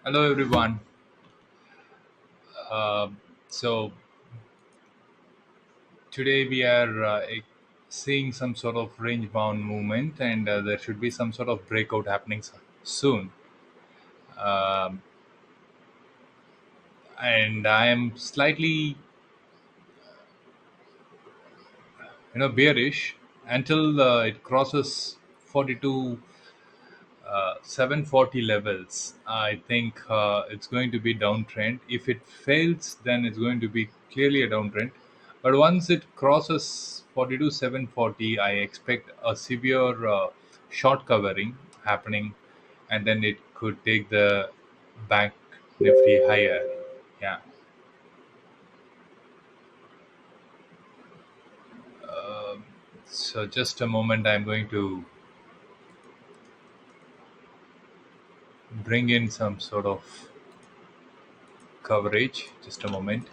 Hello, everyone. Uh, so today we are seeing some sort of range-bound movement, and there should be some sort of breakout happening soon. Um, and I am slightly, bearish until it crosses 42 740 levels. I think it's going to be downtrend. If it fails, then it's going to be clearly a downtrend. But once it crosses 42 740, I expect a severe short covering happening, and then it could take the bank nifty higher. Yeah. So just a moment, I'm going to bring in some sort of coverage. Just a moment.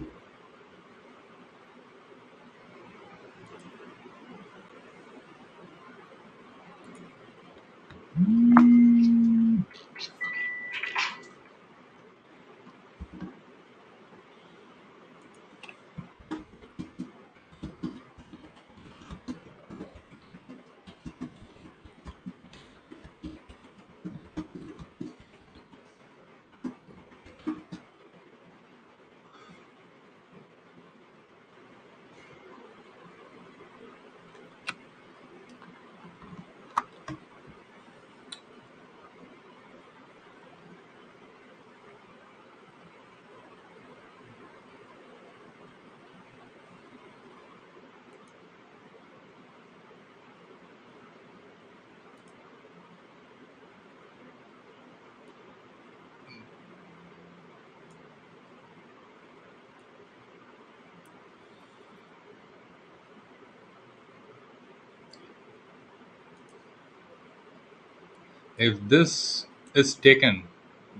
If this is taken,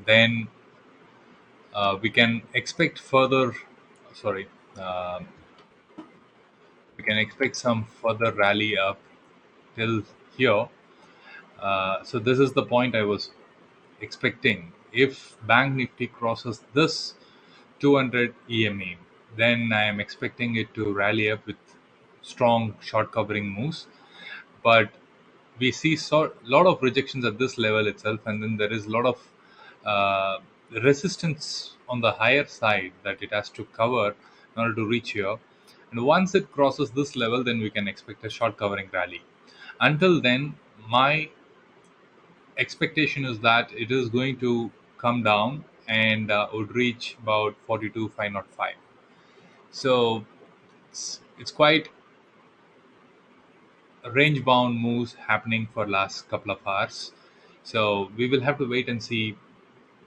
then we can expect further. Sorry, um we can expect some further rally up till here. So this is the point I was expecting. If Bank Nifty crosses this 200 EMA, then I am expecting it to rally up with strong short covering moves. But we see lot of rejections at this level itself, and then there is a lot of uh, resistance on the higher side that it has to cover in order to reach here. And once it crosses this level, then we can expect a short covering rally. Until then, my expectation is that it is going to come down and would reach about 42,505. So it's quite range bound moves happening for last couple of hours. So we will have to wait and see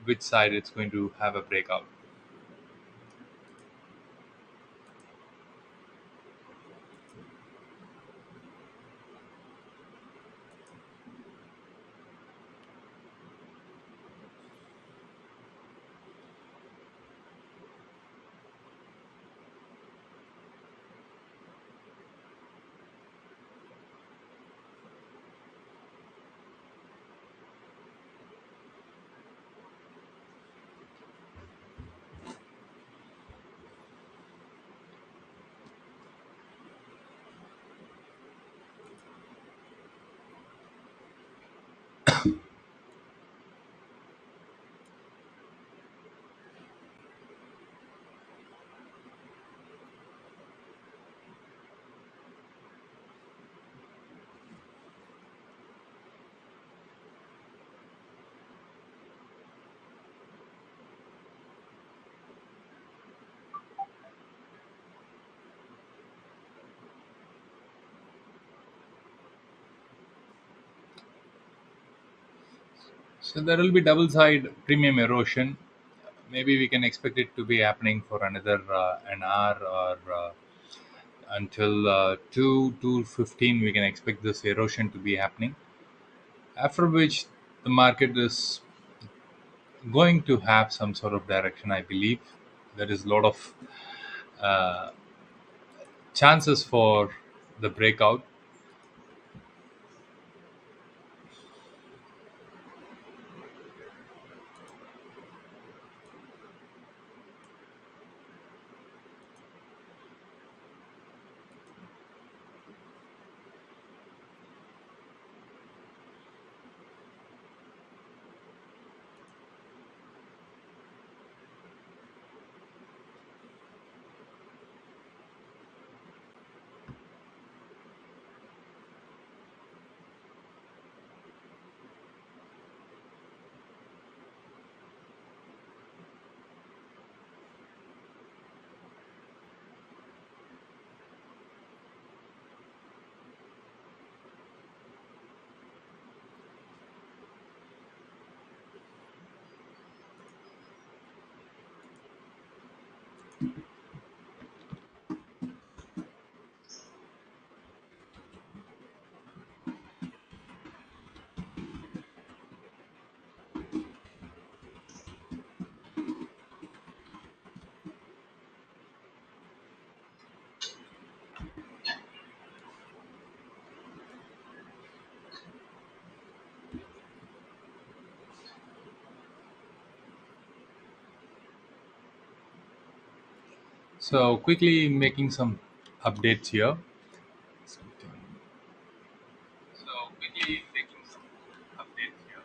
which side it's going to have a breakout. So there will be double side premium erosion. Maybe we can expect it to be happening for another an hour, or until 2 2:15 we can expect this erosion to be happening, after which the market is going to have some sort of direction. I believe there is a lot of uh, chances for the breakout. So quickly making some updates here. So quickly making some updates here.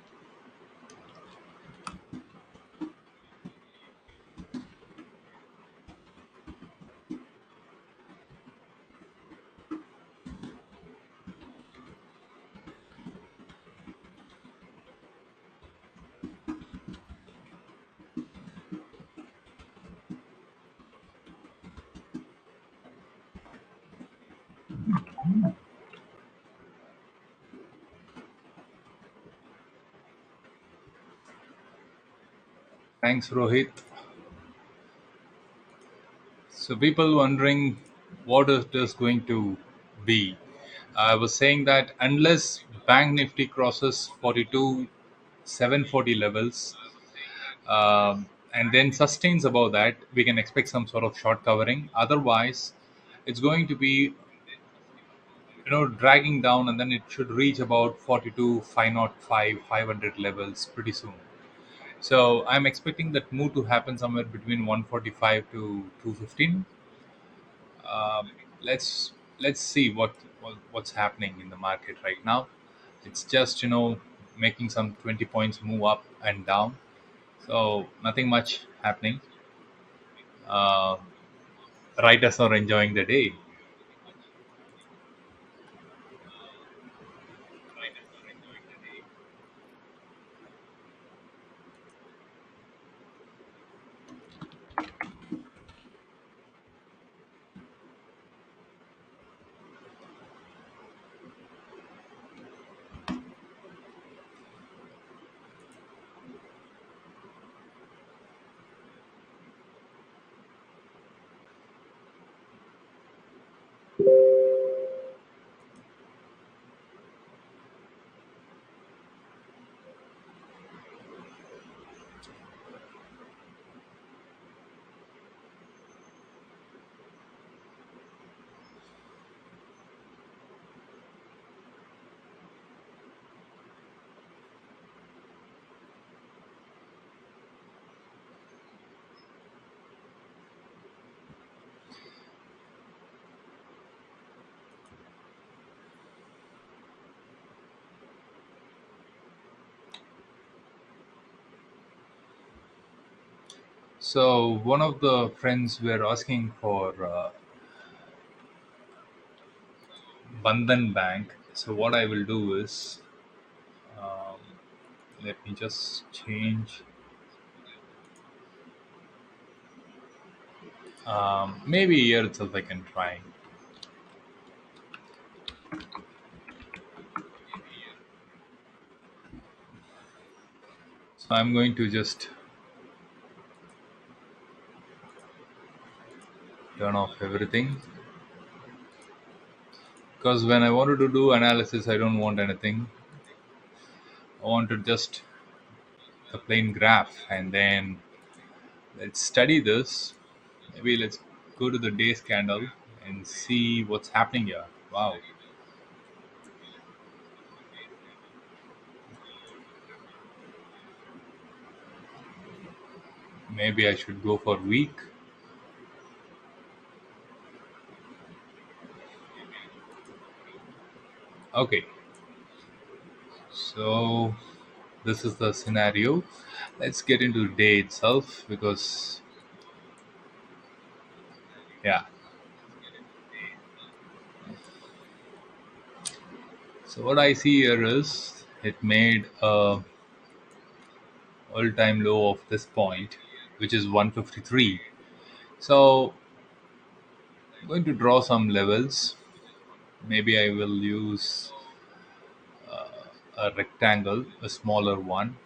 Thanks, Rohit. So people wondering what it is going to be. I was saying that unless Bank Nifty crosses 42,740 levels, and then sustains above that, we can expect some sort of short covering. Otherwise, it's going to be dragging down, and then it should reach about 42 505 500 levels pretty soon. So I'm expecting that move to happen somewhere between 145 to 215. um, let's see what's happening in the market right now. It's just making some 20 points move up and down, so nothing much happening. uh, Writers are enjoying the day. So one of the friends were asking for Bandhan Bank. So what I will do is, um, let me just change. Maybe here itself I can try. So I'm going to just turn off everything, because when I wanted to do analysis, I don't want anything. I wanted just the plain graph, and then let's study this. Maybe let's go to the day's candle and see what's happening here. Wow. Maybe I should go for week. Okay, so this is the scenario. Let's get into the day itself, because yeah. So what I see here is it made a all-time low of this point, which is 153. So I'm going to draw some levels. Maybe I will use a rectangle, a smaller one.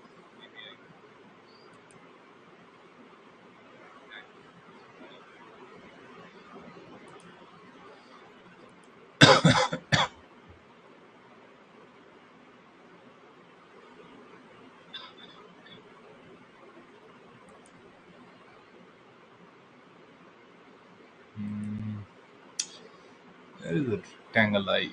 Hmm, where is the rectangle? I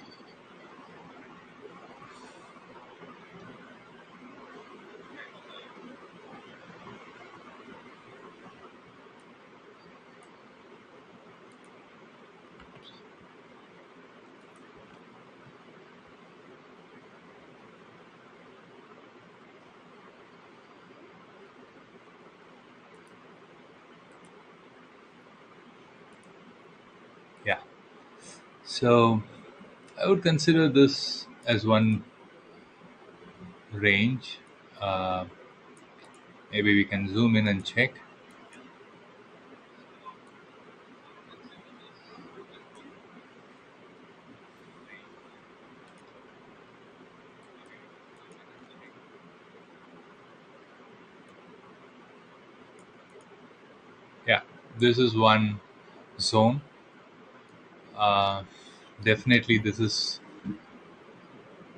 So I would consider this as one range. Uh, Maybe we can zoom in and check. Yeah, this is one zone. Uh, Definitely, this is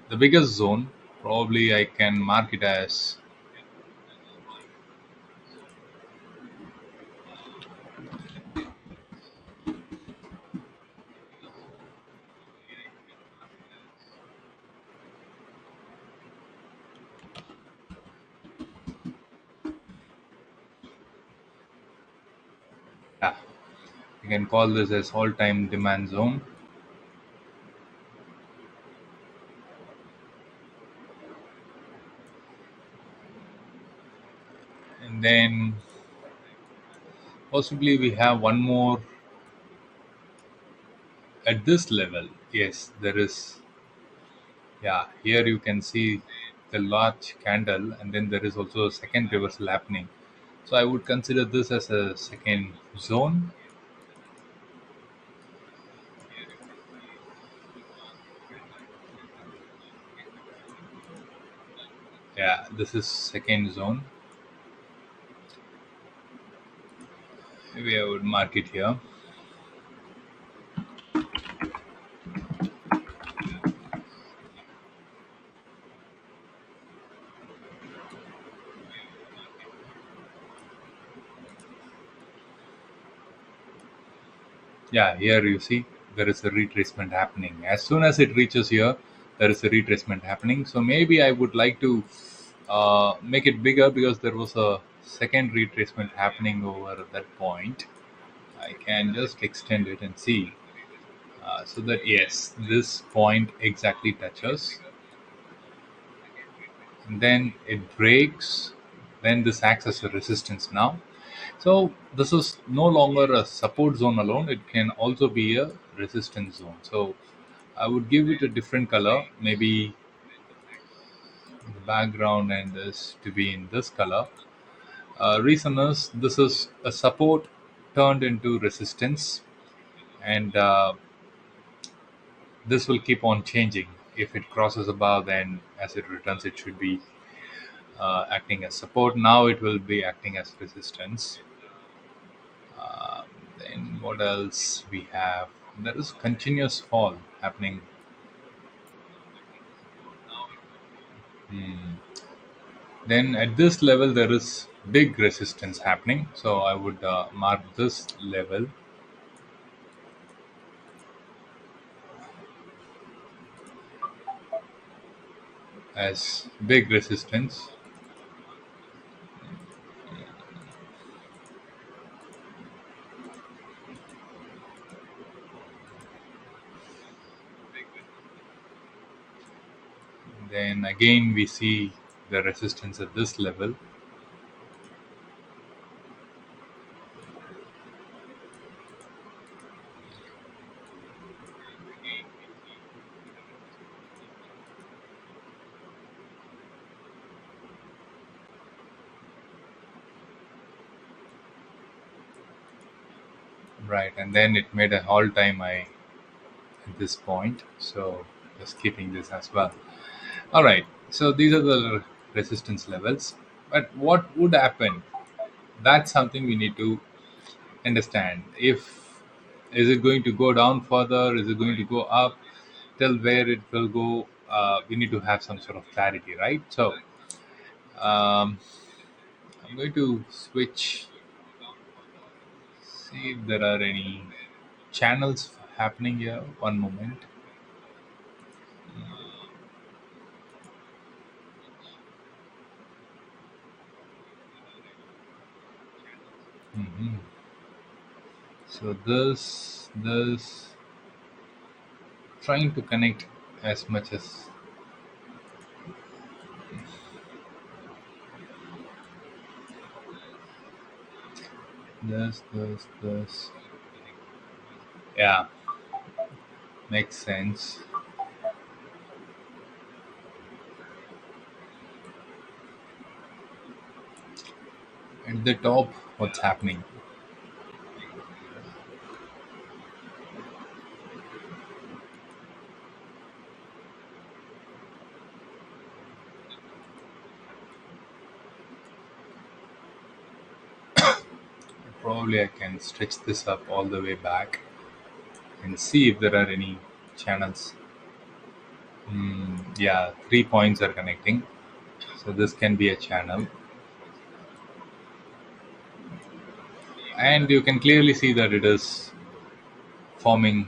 the biggest zone. Probably I can mark it as, yeah, you can call this as all-time demand zone. And then possibly we have one more at this level. Yes, there is. Yeah, here you can see the large candle, and then there is also a second reversal happening. So I would consider this as a second zone. Yeah, this is second zone. Maybe I would mark it here. Yeah, here you see there is a retracement happening. As soon as it reaches here, there is a retracement happening. So maybe I would like to make it bigger because there was a second retracement happening over that point. I can just extend it and see. So that yes, this point exactly touches, and then it breaks. Then this acts as a resistance now. So this is no longer a support zone alone. It can also be a resistance zone. So I would give it a different color, maybe the background and this to be in this color. Reason is this is a support turned into resistance, and this will keep on changing. If it crosses above, then as it returns, it should be acting as support. Now it will be acting as resistance. Um, then what else we have? There is continuous fall happening. Hmm. Then at this level there is big resistance happening. So I would mark this level as big resistance. Then again we see the resistance at this level. Right, and then it made a all-time high at this point. So just keeping this as well. All right. So these are the resistance levels. But what would happen? That's something we need to understand. If is it going to go down further? Is it going to go up? Till where it will go? We need to have some sort of clarity, right? So um, I'm going to switch. See if there are any channels happening here. One moment. Hmm. So this trying to connect as much as this. Yeah, Makes sense. At the top, what's happening? Probably I can stretch this up all the way back and see if there are any channels. Yeah, 3 points are connecting. So this can be a channel. And you can clearly see that it is forming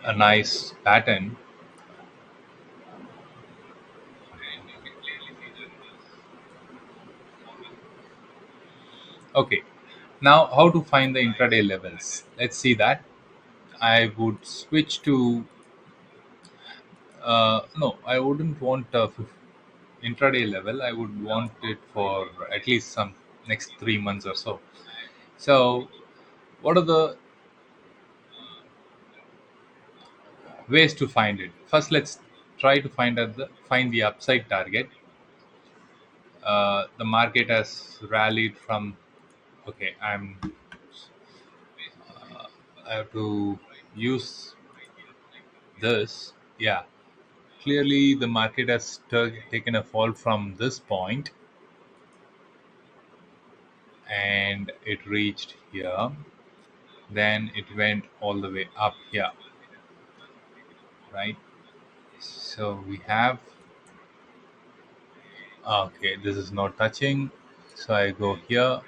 a nice pattern. Okay, now how to find the intraday levels? Let's see that. I would switch to no, I wouldn't want a intraday level. I would want it for at least some next 3 months or so. So, what are the ways to find it? First, let's try to find the upside target. The market has rallied from. Okay, I have to use this. Yeah, clearly the market has taken a fall from this point and it reached here. Then it went all the way up here, right? So we have, okay, this is not touching. So I go here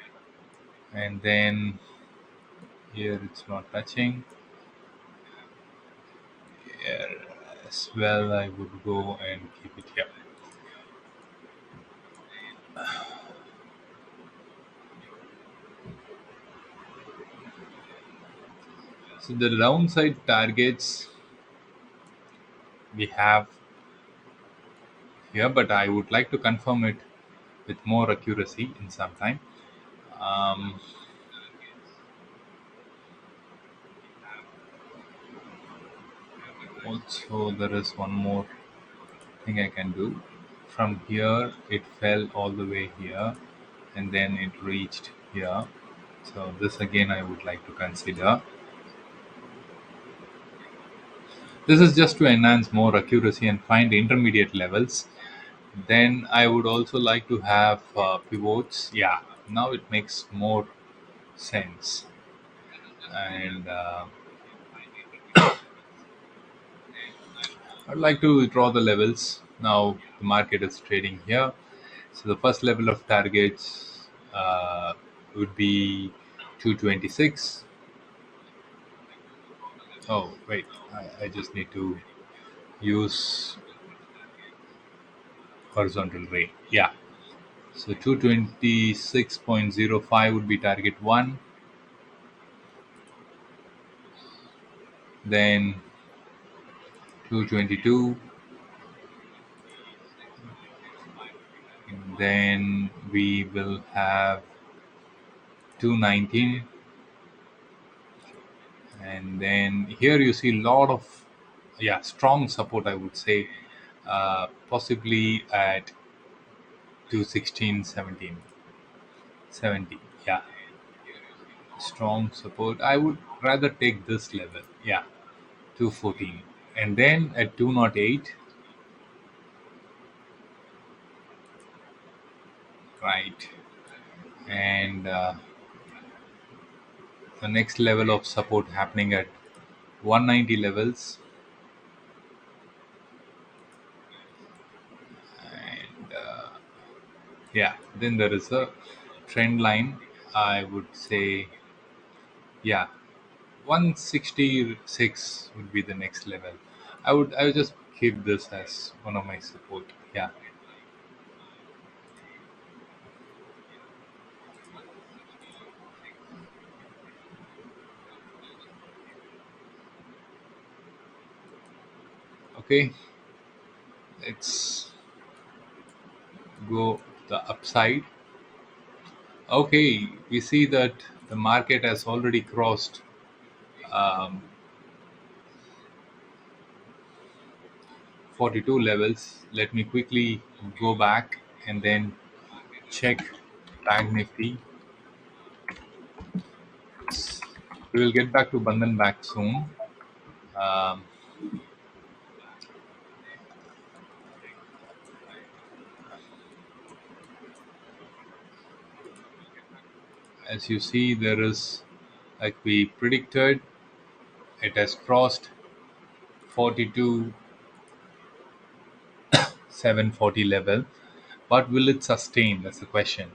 and then here it's not touching. Here as well, I would go and keep it here. So the downside targets we have here, but I would like to confirm it with more accuracy in some time. Um, Also, there is one more thing I can do. From here, it fell all the way here, and then it reached here. So this again, I would like to consider. This is just to enhance more accuracy and find intermediate levels. Then I would also like to have pivots. Yeah, now it makes more sense. And I'd like to draw the levels. Now the market is trading here. So the first level of targets would be 226. Oh, wait, I just need to use horizontal ray. Yeah. So 226.05 would be target 1. Then 222. And then we will have 219. And then here you see a lot of, yeah, strong support, I would say, possibly at 216, 17, 70. Yeah, strong support. I would rather take this level. Yeah, 214. And then at 208, right. And the next level of support happening at 190 levels. And yeah, then there is a trend line. I would say, yeah, 166 would be the next level. I would just keep this as one of my support. Yeah. Okay. Let's go the upside. Okay, we see that the market has already crossed um, 42 levels. Let me quickly go back and then check Bank Nifty. We will get back to Bandhan Bank soon. Um, as you see, there is, like we predicted, it has crossed 42 740 level, but will it sustain? That's the question.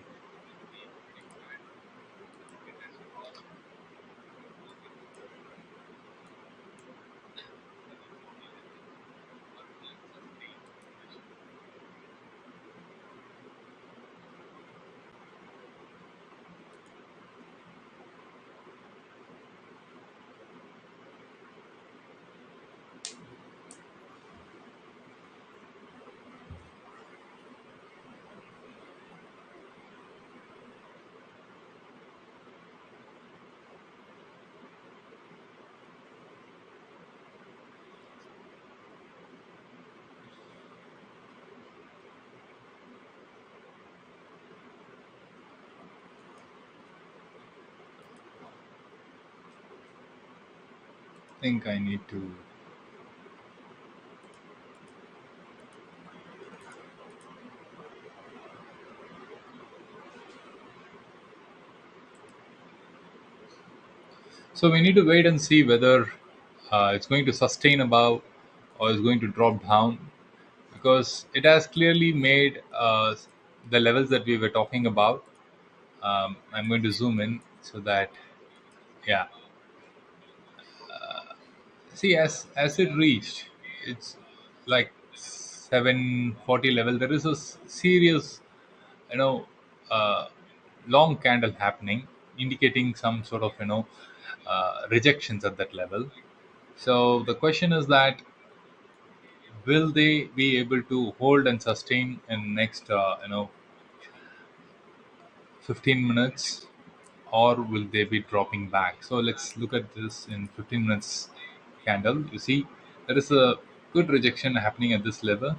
I think I need to. So we need to wait and see whether it's going to sustain above or is going to drop down, because it has clearly made the levels that we were talking about. I'm going to zoom in so that, yeah. See, as it reached, it's like 740 level. There is a serious, you know, uh, long candle happening, indicating some sort of, rejections at that level. So the question is that, will they be able to hold and sustain in next 15 minutes, or will they be dropping back? So let's look at this in 15 minutes candle. You see, there is a good rejection happening at this level,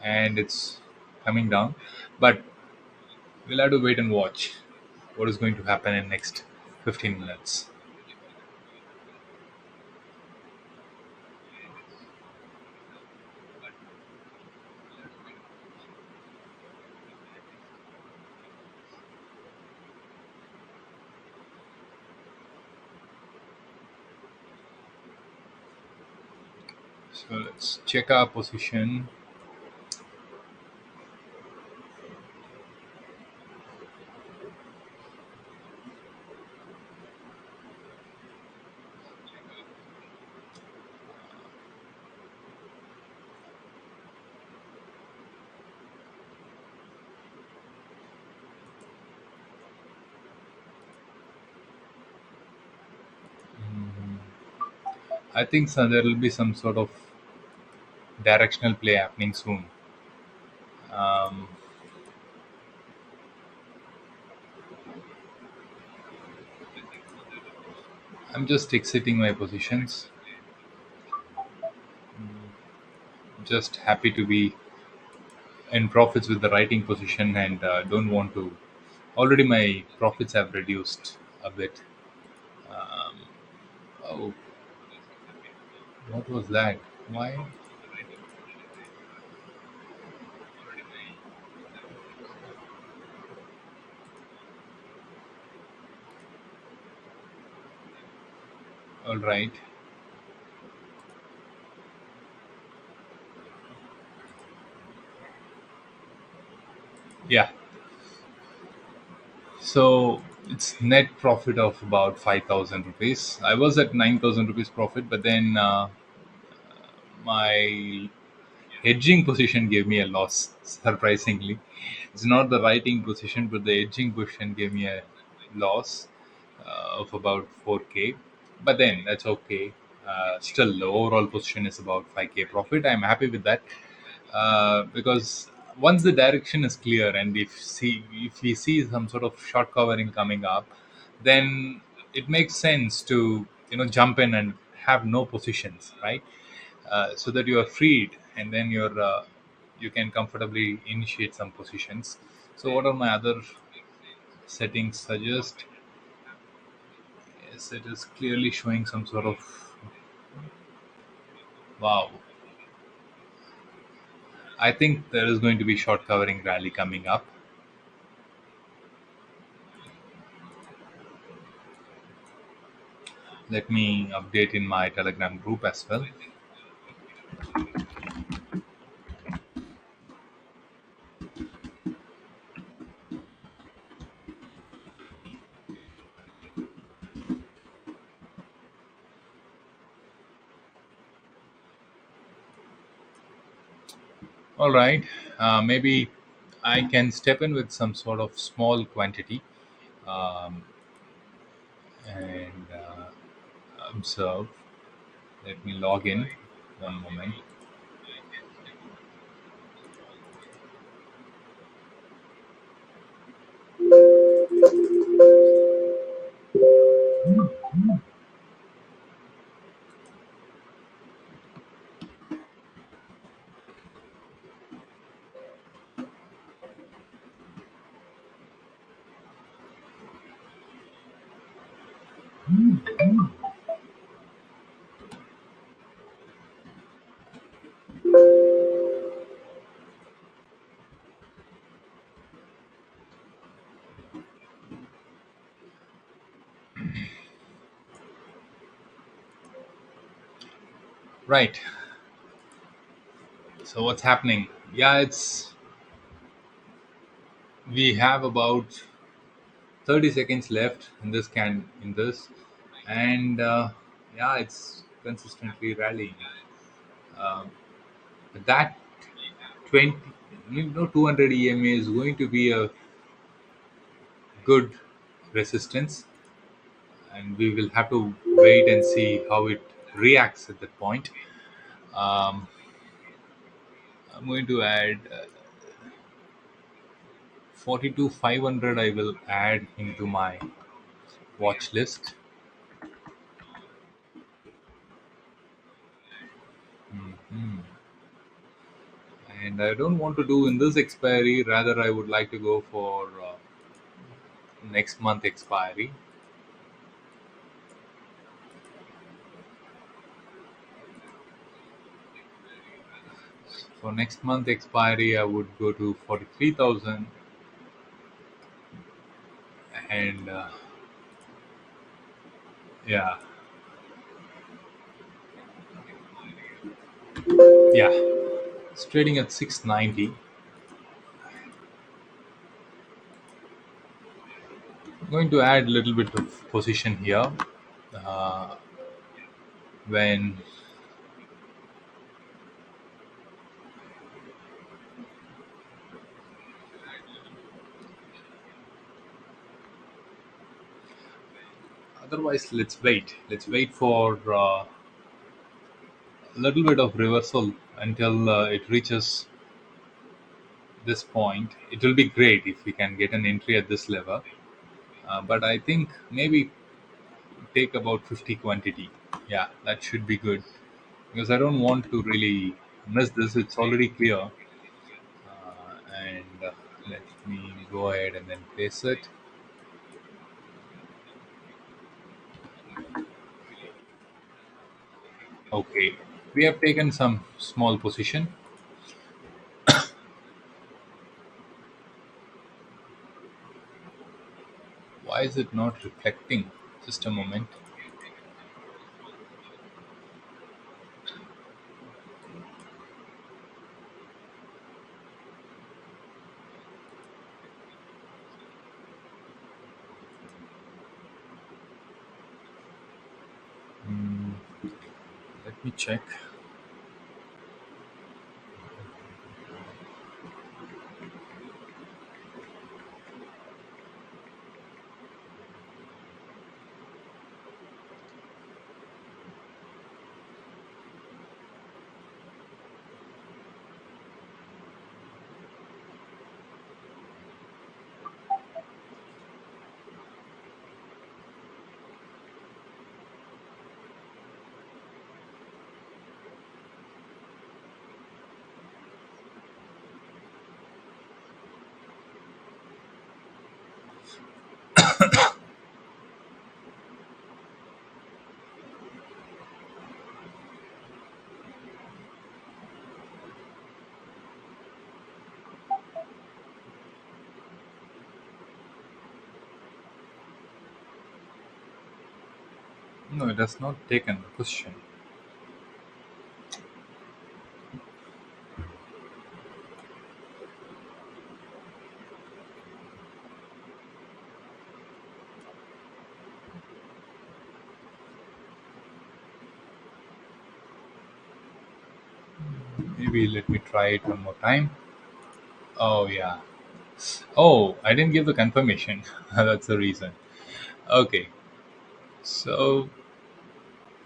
and it's coming down, but we'll have to wait and watch what is going to happen in next 15 minutes. So let's check our position. I think so, there will be some sort of directional play happening soon. um, I'm just exiting my positions. Just happy to be in profits with the writing position, and don't want to. Already my profits have reduced a bit. Um, oh, what was that? Why? All right. Yeah. So it's net profit of about 5,000 rupees. I was at 9,000 rupees profit, but then my hedging position gave me a loss. Surprisingly, it's not the writing position, but the hedging position gave me a loss of about 4k. But then that's okay. Still, the overall position is about 5k profit. I'm happy with that, because once the direction is clear, and if we see some sort of short covering coming up, then it makes sense to jump in and have no positions, right? So that you are freed, and then you can comfortably initiate some positions. So what are my other settings suggest? Yes, it is clearly showing some sort of, wow. I think there is going to be short covering rally coming up. Let me update in my Telegram group as well. All right, maybe I can step in with some sort of small quantity, um, and observe. Let me log in. One moment. Right. So what's happening? Yeah, it's we have about 30 seconds left in this and yeah, it's consistently rallying. Um, that 20, 200 EMA is going to be a good resistance, and we will have to wait and see how it reacts at that point. Um, I'm going to add 42,500. I will add into my watch list. Mhm. And I don't want to do in this expiry. Rather, I would like to go for next month expiry. For next month expiry, I would go to 43,000, and yeah, yeah, it's trading at 690. I'm going to add a little bit of position here. Uh, when Otherwise, let's wait for a little bit of reversal until it reaches this point. It will be great if we can get an entry at this level, but I think maybe take about 50 quantity. Yeah, that should be good, because I don't want to really miss this. It's already clear, and let me go ahead and then place it. Okay, we have taken some small position. Why is it not reflecting? Just a moment. Mm, let me check. No, it has not taken a position. Maybe let me try it one more time. Oh yeah. Oh, I didn't give the confirmation. That's the reason. Okay. So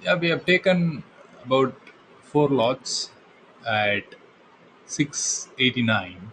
yeah, we have taken about four lots at 689.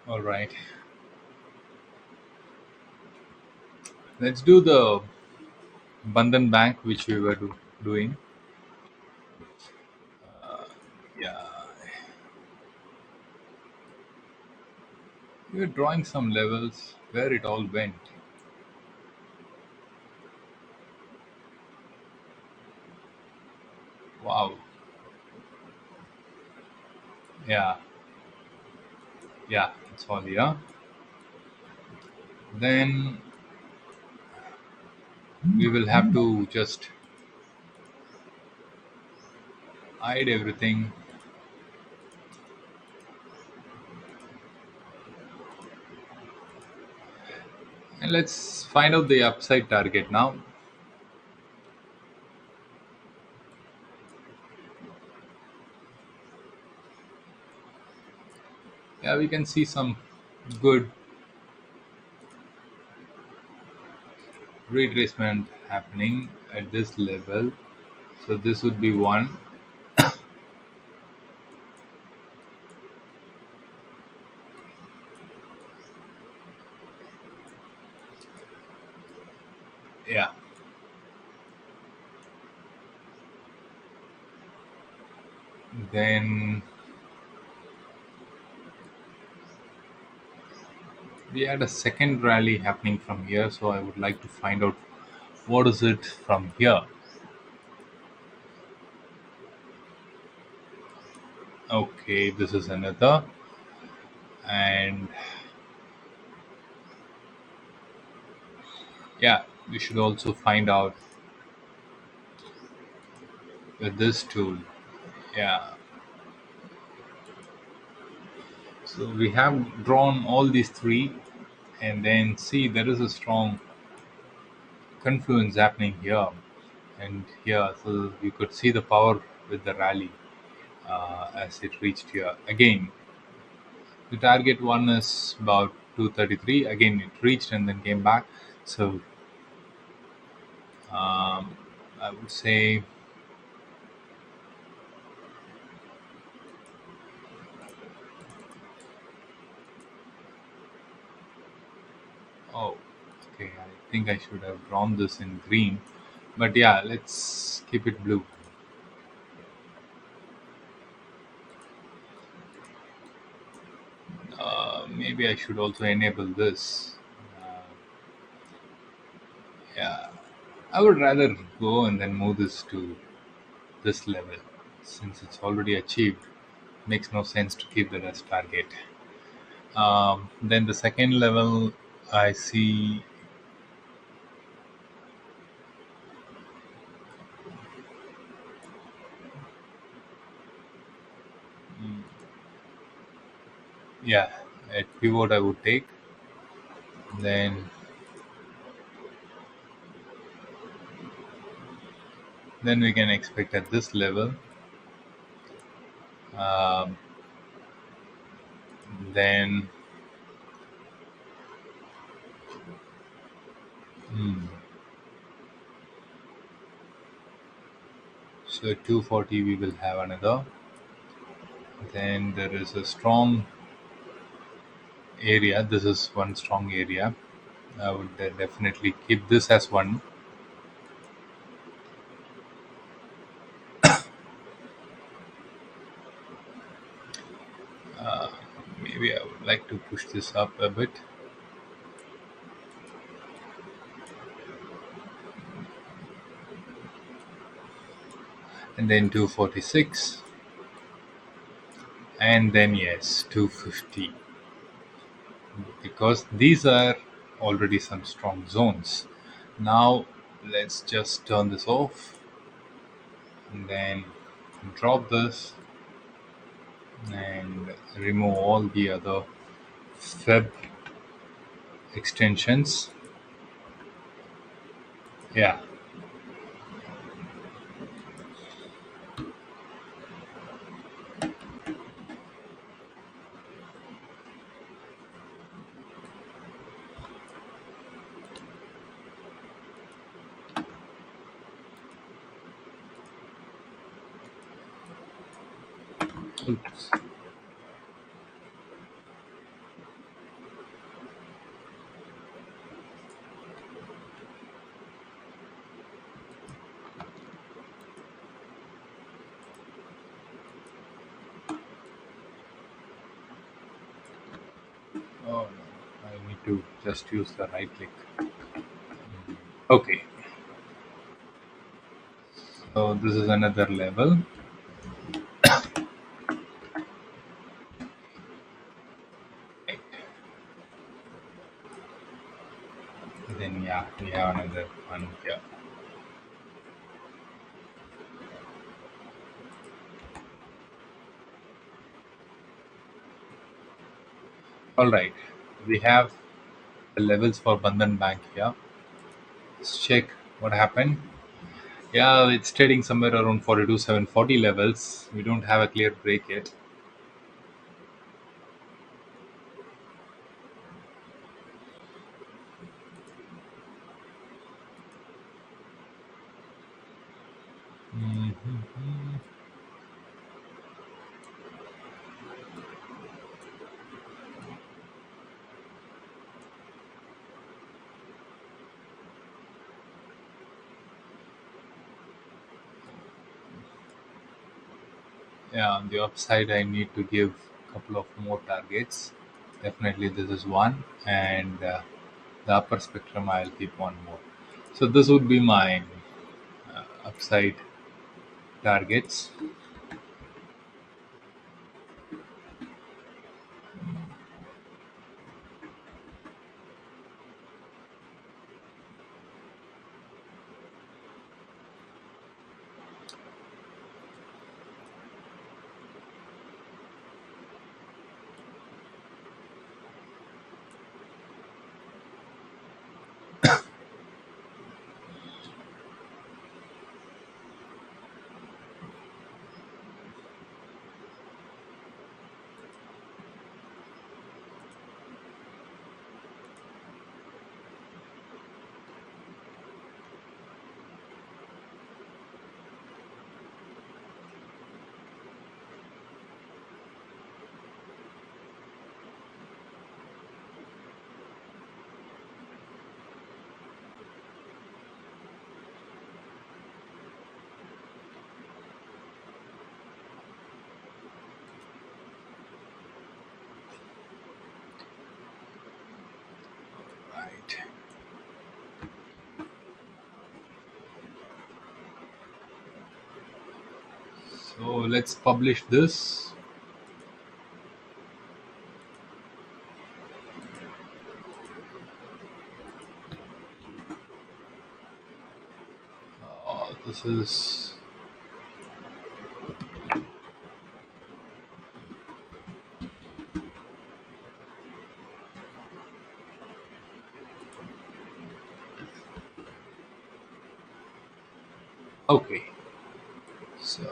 All right. Let's do the Bandhan Bank, which we were doing. Yeah, we were drawing some levels where it all went. Wow. Yeah, yeah, it's all here. Then we will have to just hide everything and let's find out the upside target now. Yeah, we can see some good retracement happening at this level. So this would be one. Yeah. Then we had a second rally happening from here, so I would like to find out what is it from here. Okay, this is another, and yeah, we should also find out with this tool. Yeah, so we have drawn all these three, and then see there is a strong confluence happening here and here. So you could see the power with the rally as it reached here. Again, the target one is about 233. Again, it reached and then came back. So I would say, oh, okay, I think I should have drawn this in green. But yeah, let's keep it blue. Maybe I should also enable this. Uh, yeah, I would rather go and then move this to this level since it's already achieved. Makes no sense to keep that as target. Then the second level, I see. Yeah, at pivot I would take. Then we can expect at this level. Um, then hmm, so 240 we will have another. Then there is a strong area. This is one strong area. I would definitely keep this as one. Uh, Maybe I would like to push this up a bit. And then 246. And then yes, 250. Because these are already some strong zones. Now let's just turn this off and then drop this and remove all the other Feb extensions. Yeah. Oops. Oh no, I need to just use the right click. Okay, so this is another level. Right. Then yeah, we have another one here. All right, we have the levels for Bandhan Bank here. Let's check what happened. Yeah, it's trading somewhere around 42,740 levels. We don't have a clear break yet. Mhm. Yeah, on the upside, I need to give a couple of more targets. Definitely, this is one, and the upper spectrum, I'll keep one more. So, this would be my upside targets. Right. So, let's publish this. This is Okay, so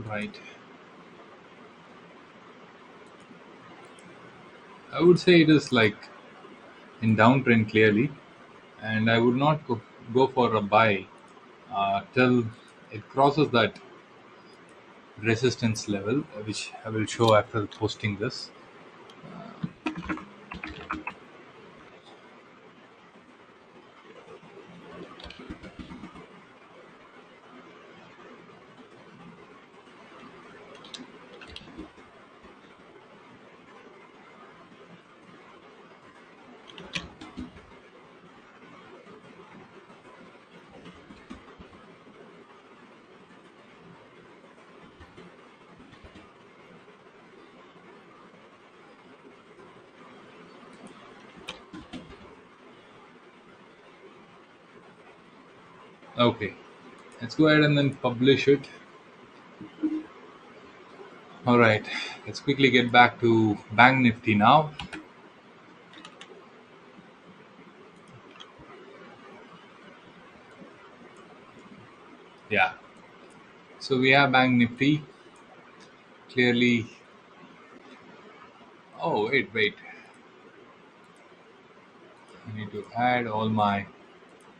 right, I would say it is like in downtrend clearly, and I would not go for a buy till it crosses that resistance level, which I will show after posting this. Okay, let's go ahead and then publish it. All right, let's quickly get back to Bank Nifty now. Yeah, so we have Bank Nifty clearly. Oh, wait. I need to add all my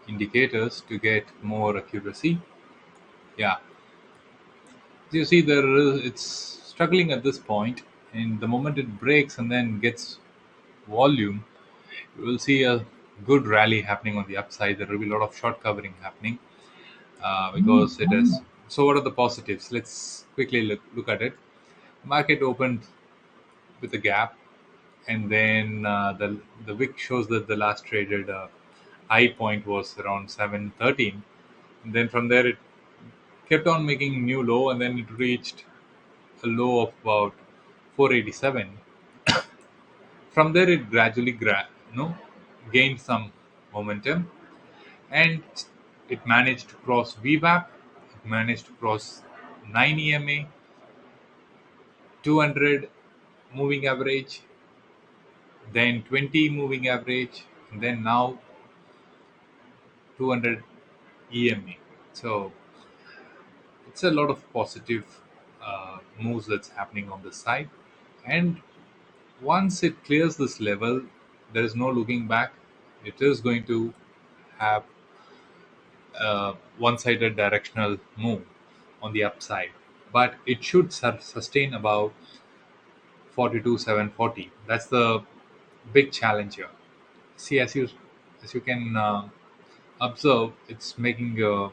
indicators to get more accuracy. Yeah, so you see it's struggling at this point, and the moment it breaks and then gets volume, you will see a good rally happening on the upside. There will be a lot of short covering happening because it is. So, what are the positives? Let's quickly look at it. Market opened with a gap, and then the wick shows that the last traded high point was around 713. And then from there, it kept on making new low, and then it reached a low of about 487. From there, it gradually gained some momentum, and it managed to cross VWAP, it managed to cross 9 EMA, 200 moving average, then 20 moving average, and then now 200 EMA. So it's a lot of positive moves that's happening on this side. And once it clears this level, there is no looking back. It is going to have a one-sided directional move on the upside, but it should sustain about 42,740. That's the big challenge here. See, as you can observe, it's making a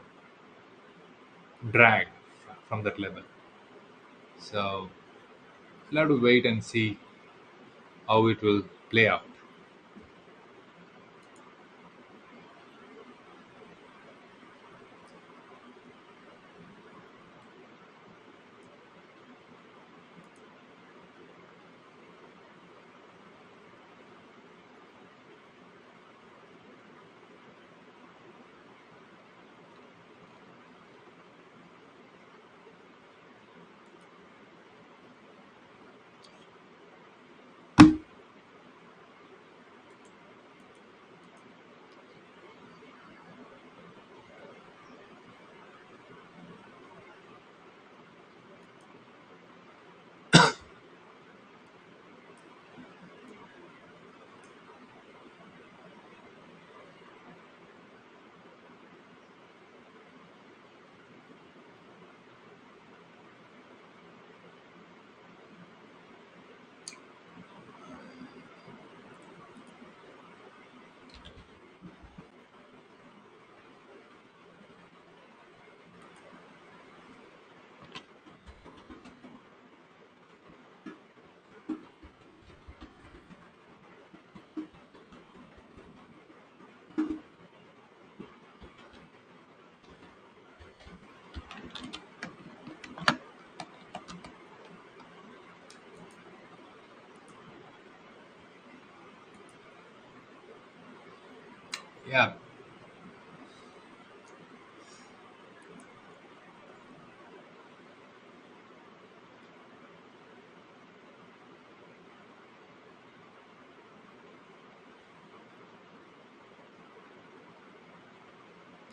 drag from that level. So we'll have to wait and see how it will play out.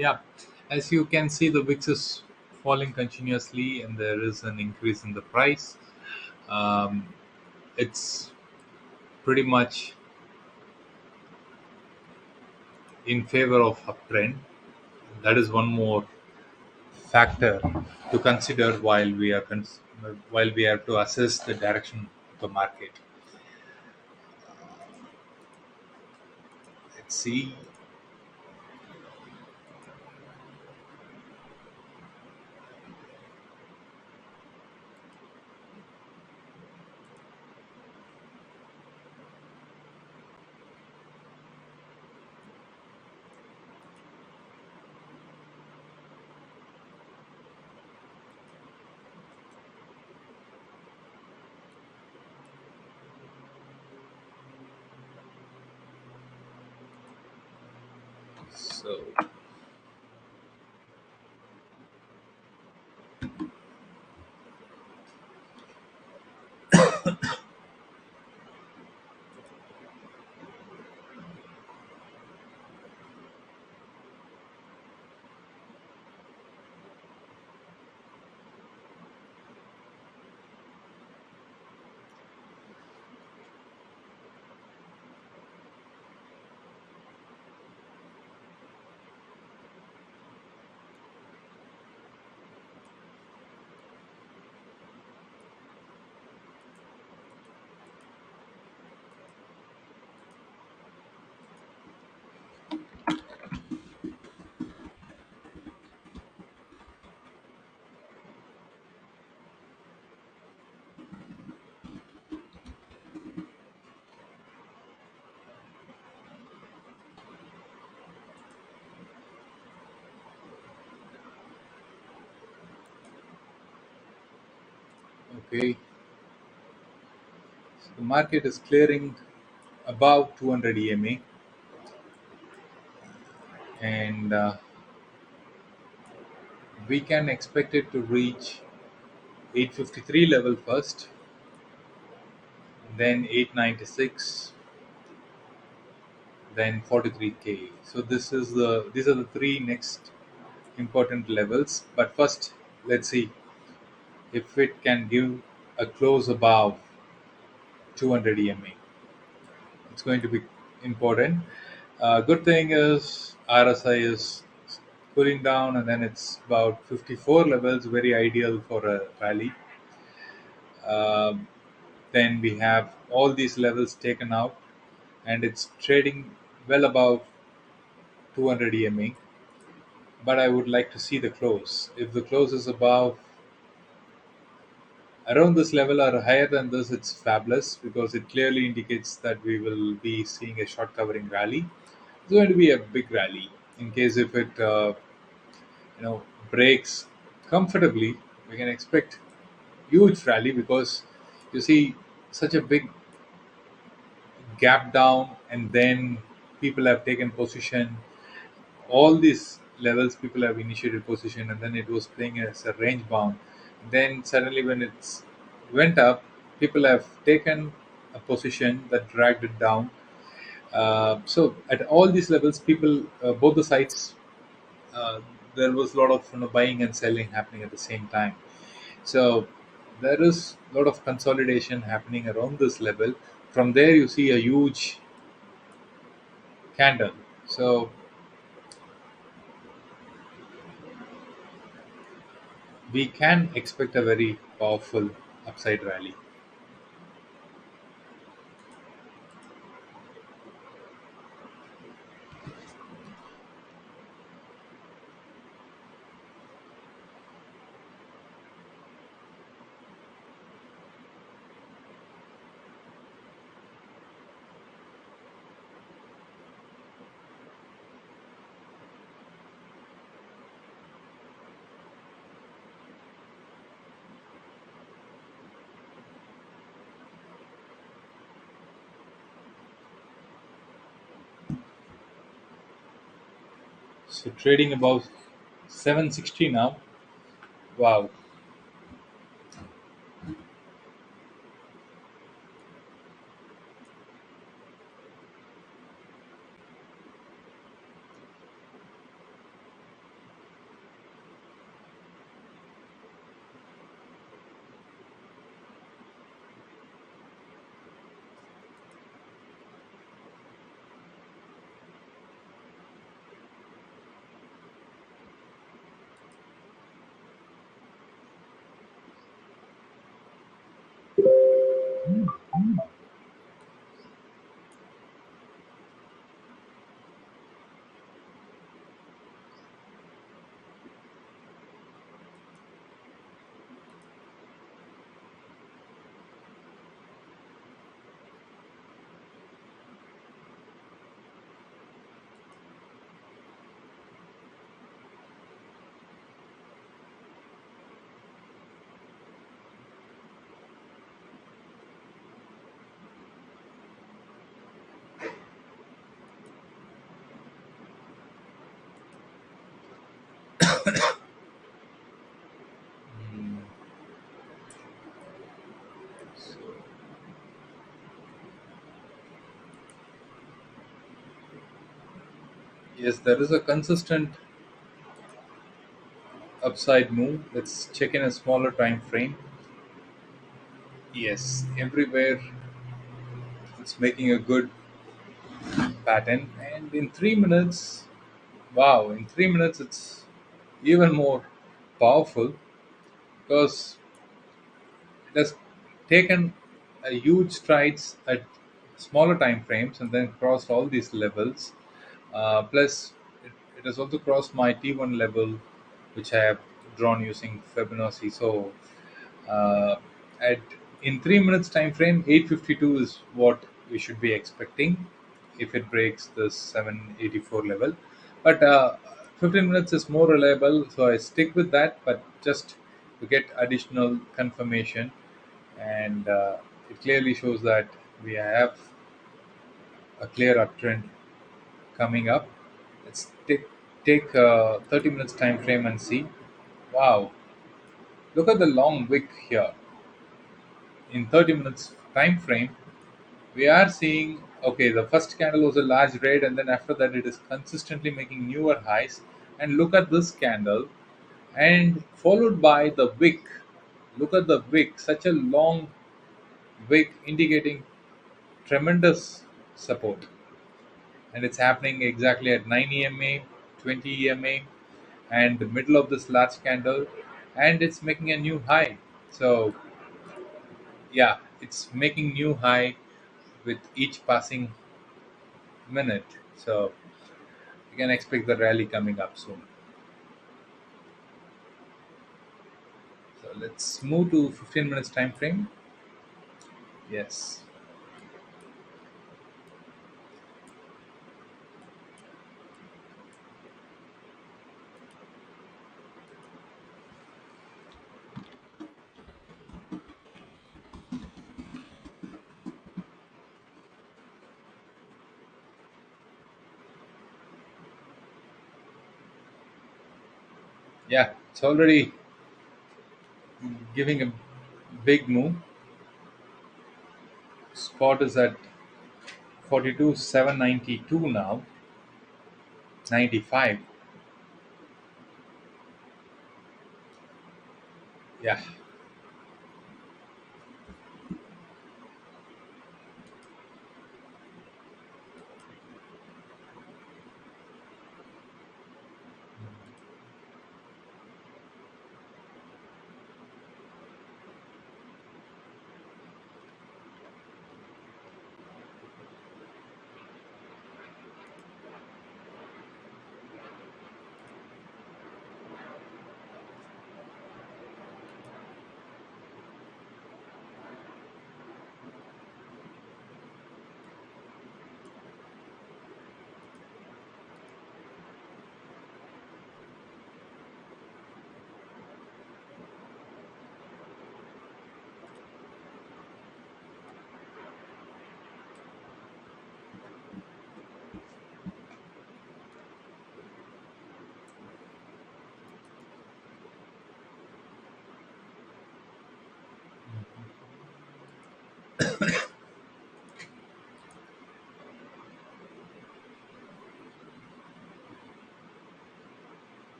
Yeah, as you can see, the VIX is falling continuously, and there is an increase in the price. Um, it's pretty much in favor of uptrend. That is one more factor to consider while we have to assess the direction of the market. Let's see. So, okay, so the market is clearing above 200 EMA, and we can expect it to reach 853 level first, then 896, then 43K. So these are the three next important levels. But first, let's see if it can give a close above 200 EMA. It's going to be important. Good thing is RSI is cooling down, and then it's about 54 levels, very ideal for a rally. Um, then we have all these levels taken out, and it's trading well above 200 EMA. But I would like to see the close. If the close is above around this level or higher than this, it's fabulous because it clearly indicates that we will be seeing a short covering rally. It's going to be a big rally. In case if it you know breaks comfortably, we can expect huge rally because you see such a big gap down, and then people have taken position. All these levels people have initiated position, and then it was playing as a range bound. Then suddenly when it's went up, people have taken a position that dragged it down. So at all these levels, people, both the sides, uh, there was a lot of buying and selling happening at the same time. So there is a lot of consolidation happening around this level. From there you see a huge candle. So we can expect a very powerful upside rally. So trading above 760 now. Wow. Yes, there is a consistent upside move. Let's check in a smaller time frame. Yes, everywhere it's making a good pattern, and in 3 minutes, wow, in 3 minutes it's even more powerful because it has taken a huge strides at smaller time frames and then crossed all these levels. Plus, it has also crossed my T1 level, which I have drawn using Fibonacci. So, uh, at in 3 minutes time frame, 852 is what we should be expecting if it breaks the 784 level. But 15 minutes is more reliable, so I stick with that. But just to get additional confirmation, and it clearly shows that we have a clear uptrend coming up. Let's take 30 minutes time frame and see. Wow, look at the long wick here. In 30 minutes time frame, we are seeing, okay, the first candle was a large red, and then after that it is consistently making newer highs. And look at this candle, and followed by the wick. Look at the wick, such a long wick indicating tremendous support, and it's happening exactly at 9 EMA, 20 EMA, and the middle of this large candle, and it's making a new high. So yeah, it's making new high with each passing minute. So you can expect the rally coming up soon. So let's move to 15 minutes time frame. Yes. Yeah, it's already giving a big move. Spot is at 42,792 now, 95. Yeah.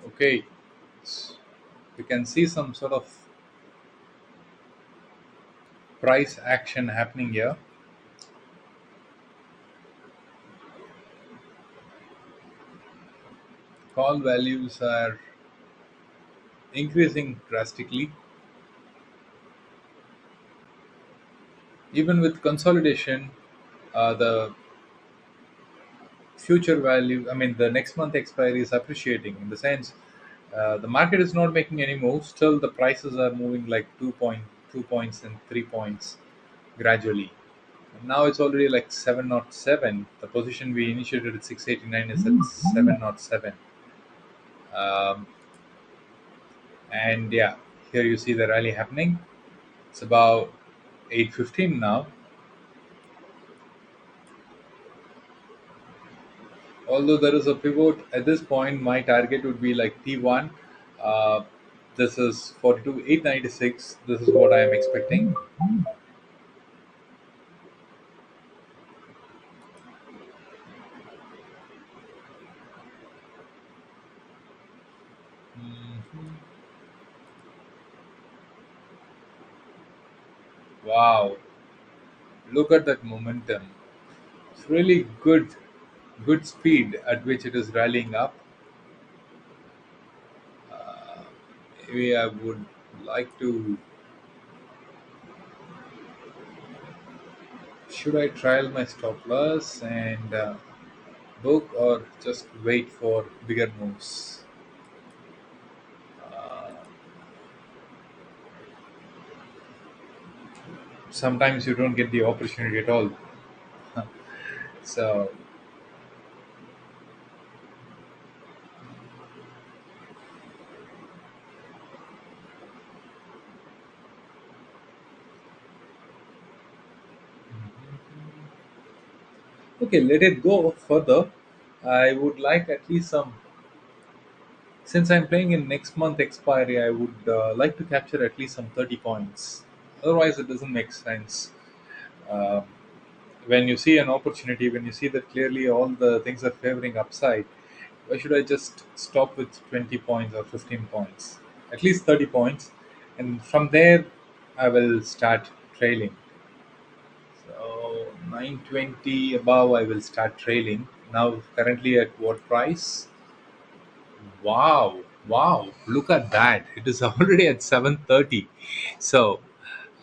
Okay. S- We can see some sort of price action happening here. Call values are increasing drastically. Even with consolidation, the future value, I mean, the next month expiry is appreciating in the sense the market is not making any moves. Still, the prices are moving like 2 points and 3 points gradually. And now it's already like 707. The position we initiated at 689 is at 707. Um, and yeah, here you see the rally happening. It's about 8:15 now. Although there is a pivot at this point, my target would be like T1. Uh, this is 42,896. This is what I am expecting. Mhm. Wow, look at that momentum. It's really good speed at which it is rallying up. Maybe I would like to. Should I trial my stop loss and book, or just wait for bigger moves? Uh, Sometimes you don't get the opportunity at all. So, okay, let it go further. I would like at least some. Since I'm playing in next month expiry, I would like to capture at least some 30 points. Otherwise, it doesn't make sense. Um, when you see an opportunity, when you see that clearly all the things are favoring upside, why should I just stop with 20 points or 15 points? At least 30 points. And from there, I will start trailing. So 920 above, I will start trailing. Now, currently at what price? Wow, wow, look at that. It is already at 7:30. So,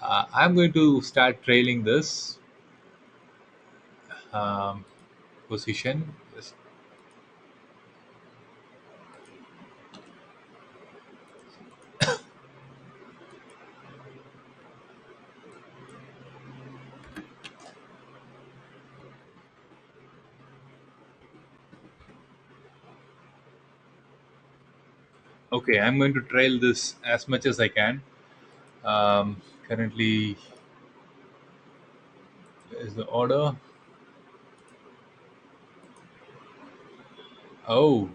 I'm going to start trailing this um, position. Okay, I'm going to trail this as much as I can. Currently, is the order. Oh,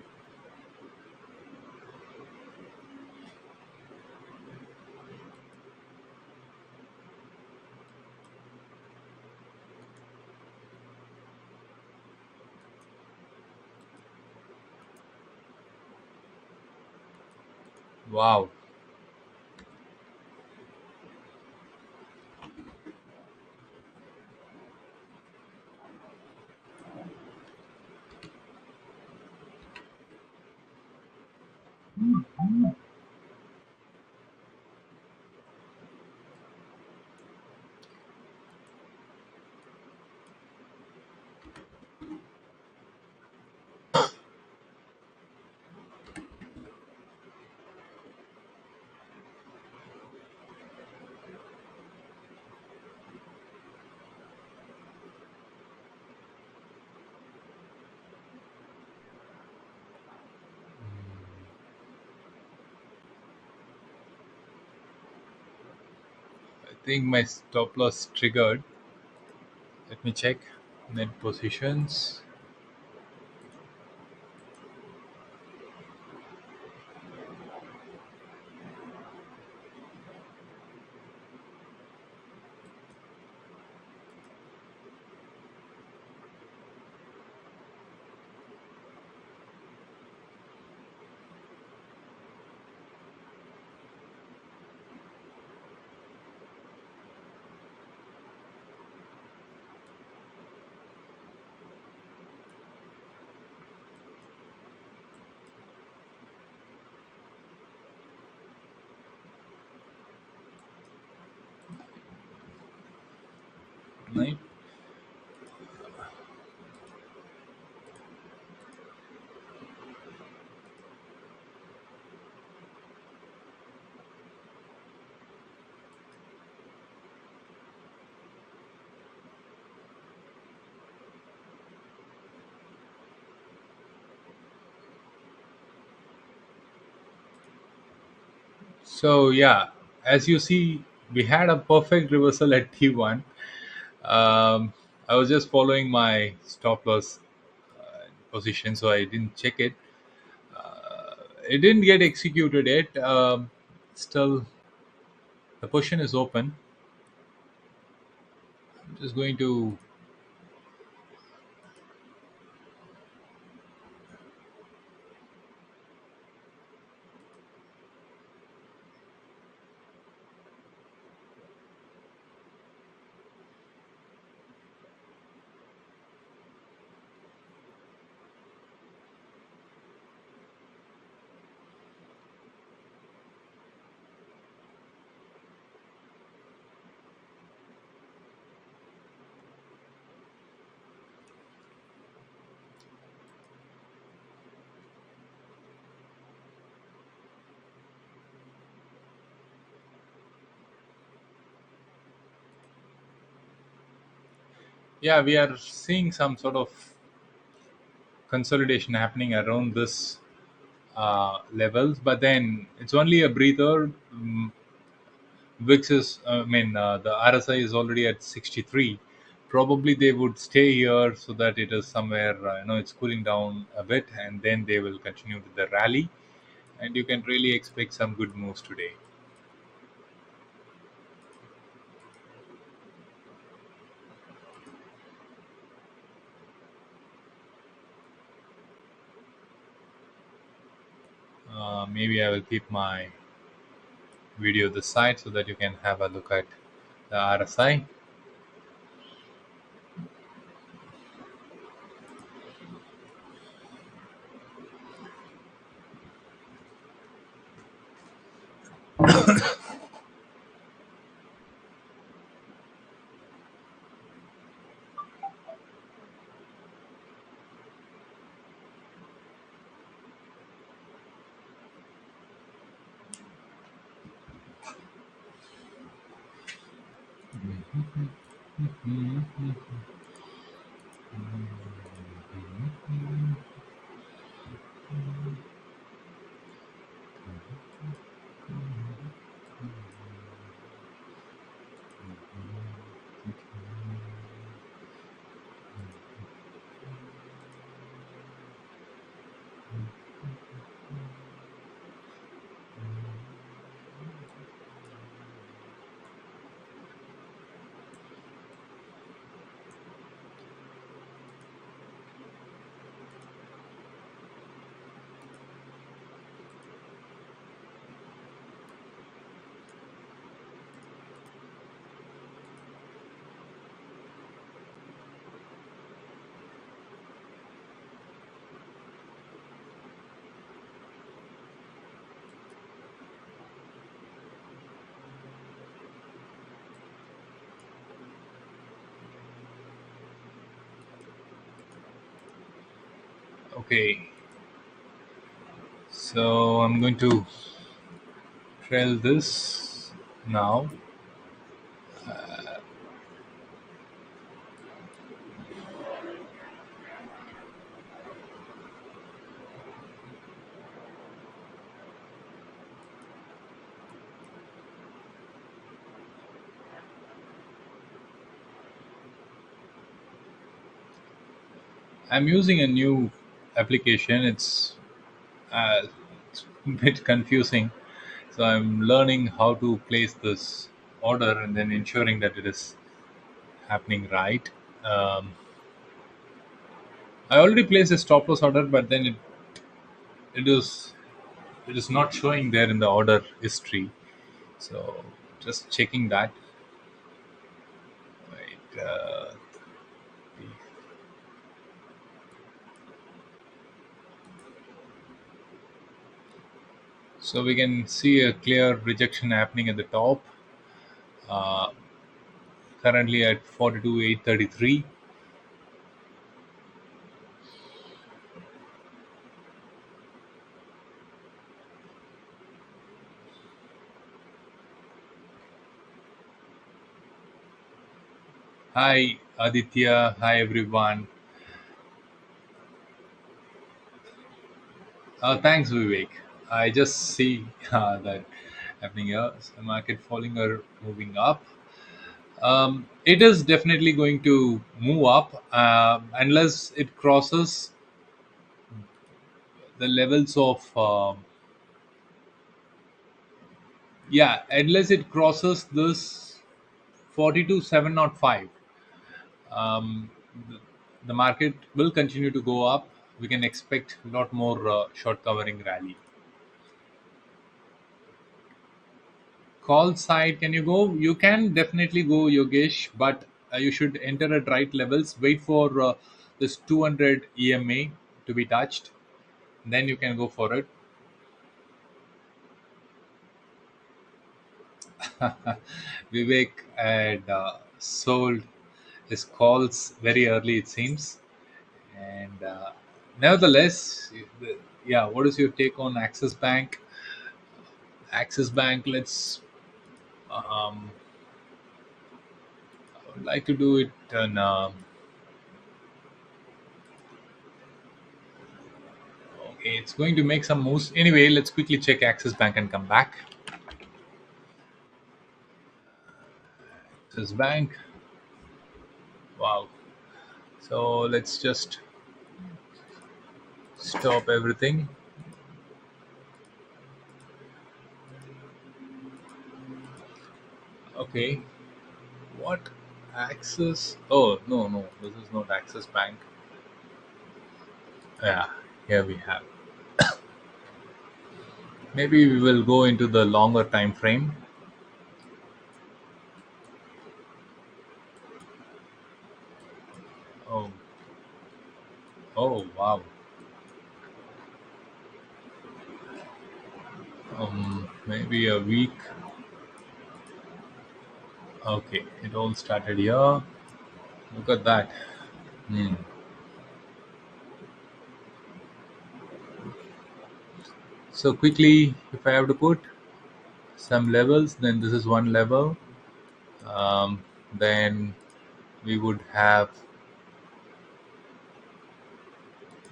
wow. I think my stop loss triggered. Let me check. Net positions. Nine. So yeah, as you see, we had a perfect reversal at T1. Um, I was just following my stop loss. position, so I didn't check it. It didn't get executed yet. Still, the position is open. I'm just going to. Yeah, we are seeing some sort of consolidation happening around this levels, but then it's only a breather. VIX is, the RSI is already at 63. Probably they would stay here so that it is somewhere, it's cooling down a bit, and then they will continue with the rally. And you can really expect some good moves today. Maybe I will keep my video this side so that you can have a look at the RSI. Okay, so I'm going to trail this now. I'm using a new application. Uh, it's a bit confusing, so I'm learning how to place this order and then ensuring that it is happening right. Um, I already placed a stop loss order, but then it is it is not showing there in the order history. So just checking that. Right. So we can see a clear rejection happening at the top. Uh, Currently at 42,833. Hi Aditya. Hi everyone. Thanks Vivek. I just see that happening here. So market falling or moving up. It is definitely going to move up unless it crosses. the levels of yeah, unless it crosses this 42,705, um, the, the market will continue to go up. We can expect a lot more short covering rally. Call side, can you go? You can definitely go, Yogesh, but you should enter at right levels. Wait for this 200 EMA to be touched. Then you can go for it. Vivek had sold his calls very early, it seems. And nevertheless, yeah, what is your take on Axis Bank? Axis Bank, I would like to do it on, okay, it's going to make some moves. Anyway, let's quickly check Axis Bank and come back. Axis Bank, wow. So let's just stop everything. Okay, what? Axis? Oh, no, no, this is not Axis Bank. Yeah, here we have. Maybe we will go into the longer time frame. Oh, oh, wow. Maybe a week. Okay, it all started here. Look at that. Hmm. So quickly, if I have to put some levels, then this is one level. Then we would have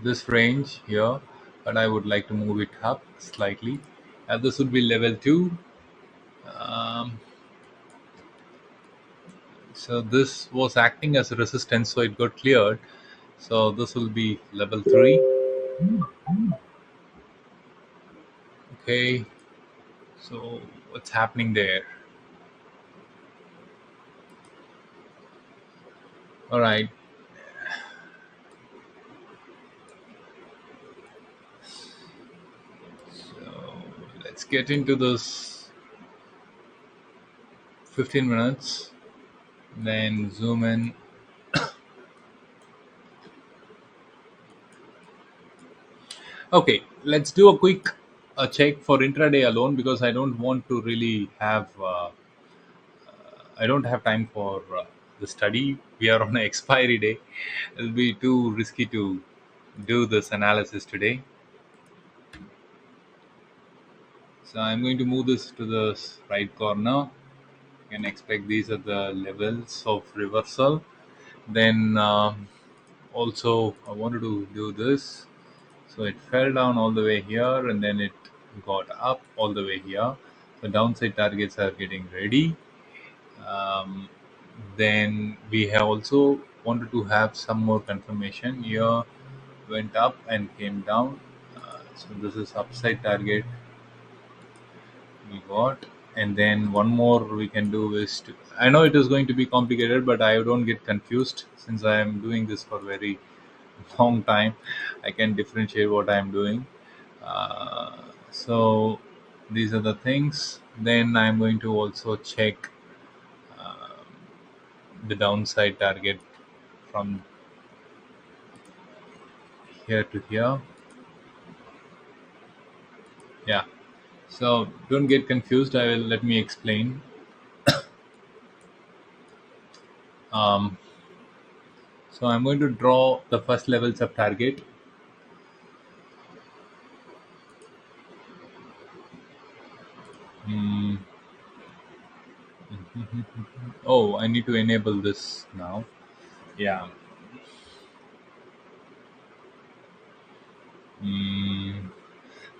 this range here, but I would like to move it up slightly. And this would be level two. Um, so this was acting as a resistance, so it got cleared. So this will be level three. Okay. So what's happening there? All right. So let's get into this 15 minutes. Then zoom in. Okay, let's do a quick check for intraday alone because I don't want to really have. I don't have time for the study. We are on an expiry day. It'll be too risky to do this analysis today. So I'm going to move this to the right corner. You can expect these are the levels of reversal. Then also I wanted to do this. So it fell down all the way here and then it got up all the way here. The downside targets are getting ready. Um, then we have also wanted to have some more confirmation. Here went up and came down. So this is upside target we got. And then one more we can do is to, I know it is going to be complicated, but I don't get confused since I am doing this for very long time. I can differentiate what I am doing. Uh, so these are the things. Then I'm going to also check the downside target from here to here. Yeah. So don't get confused. I will let me explain. Um, so I'm going to draw the first levels of target. Mm, oh, I need to enable this now. Yeah. Mm,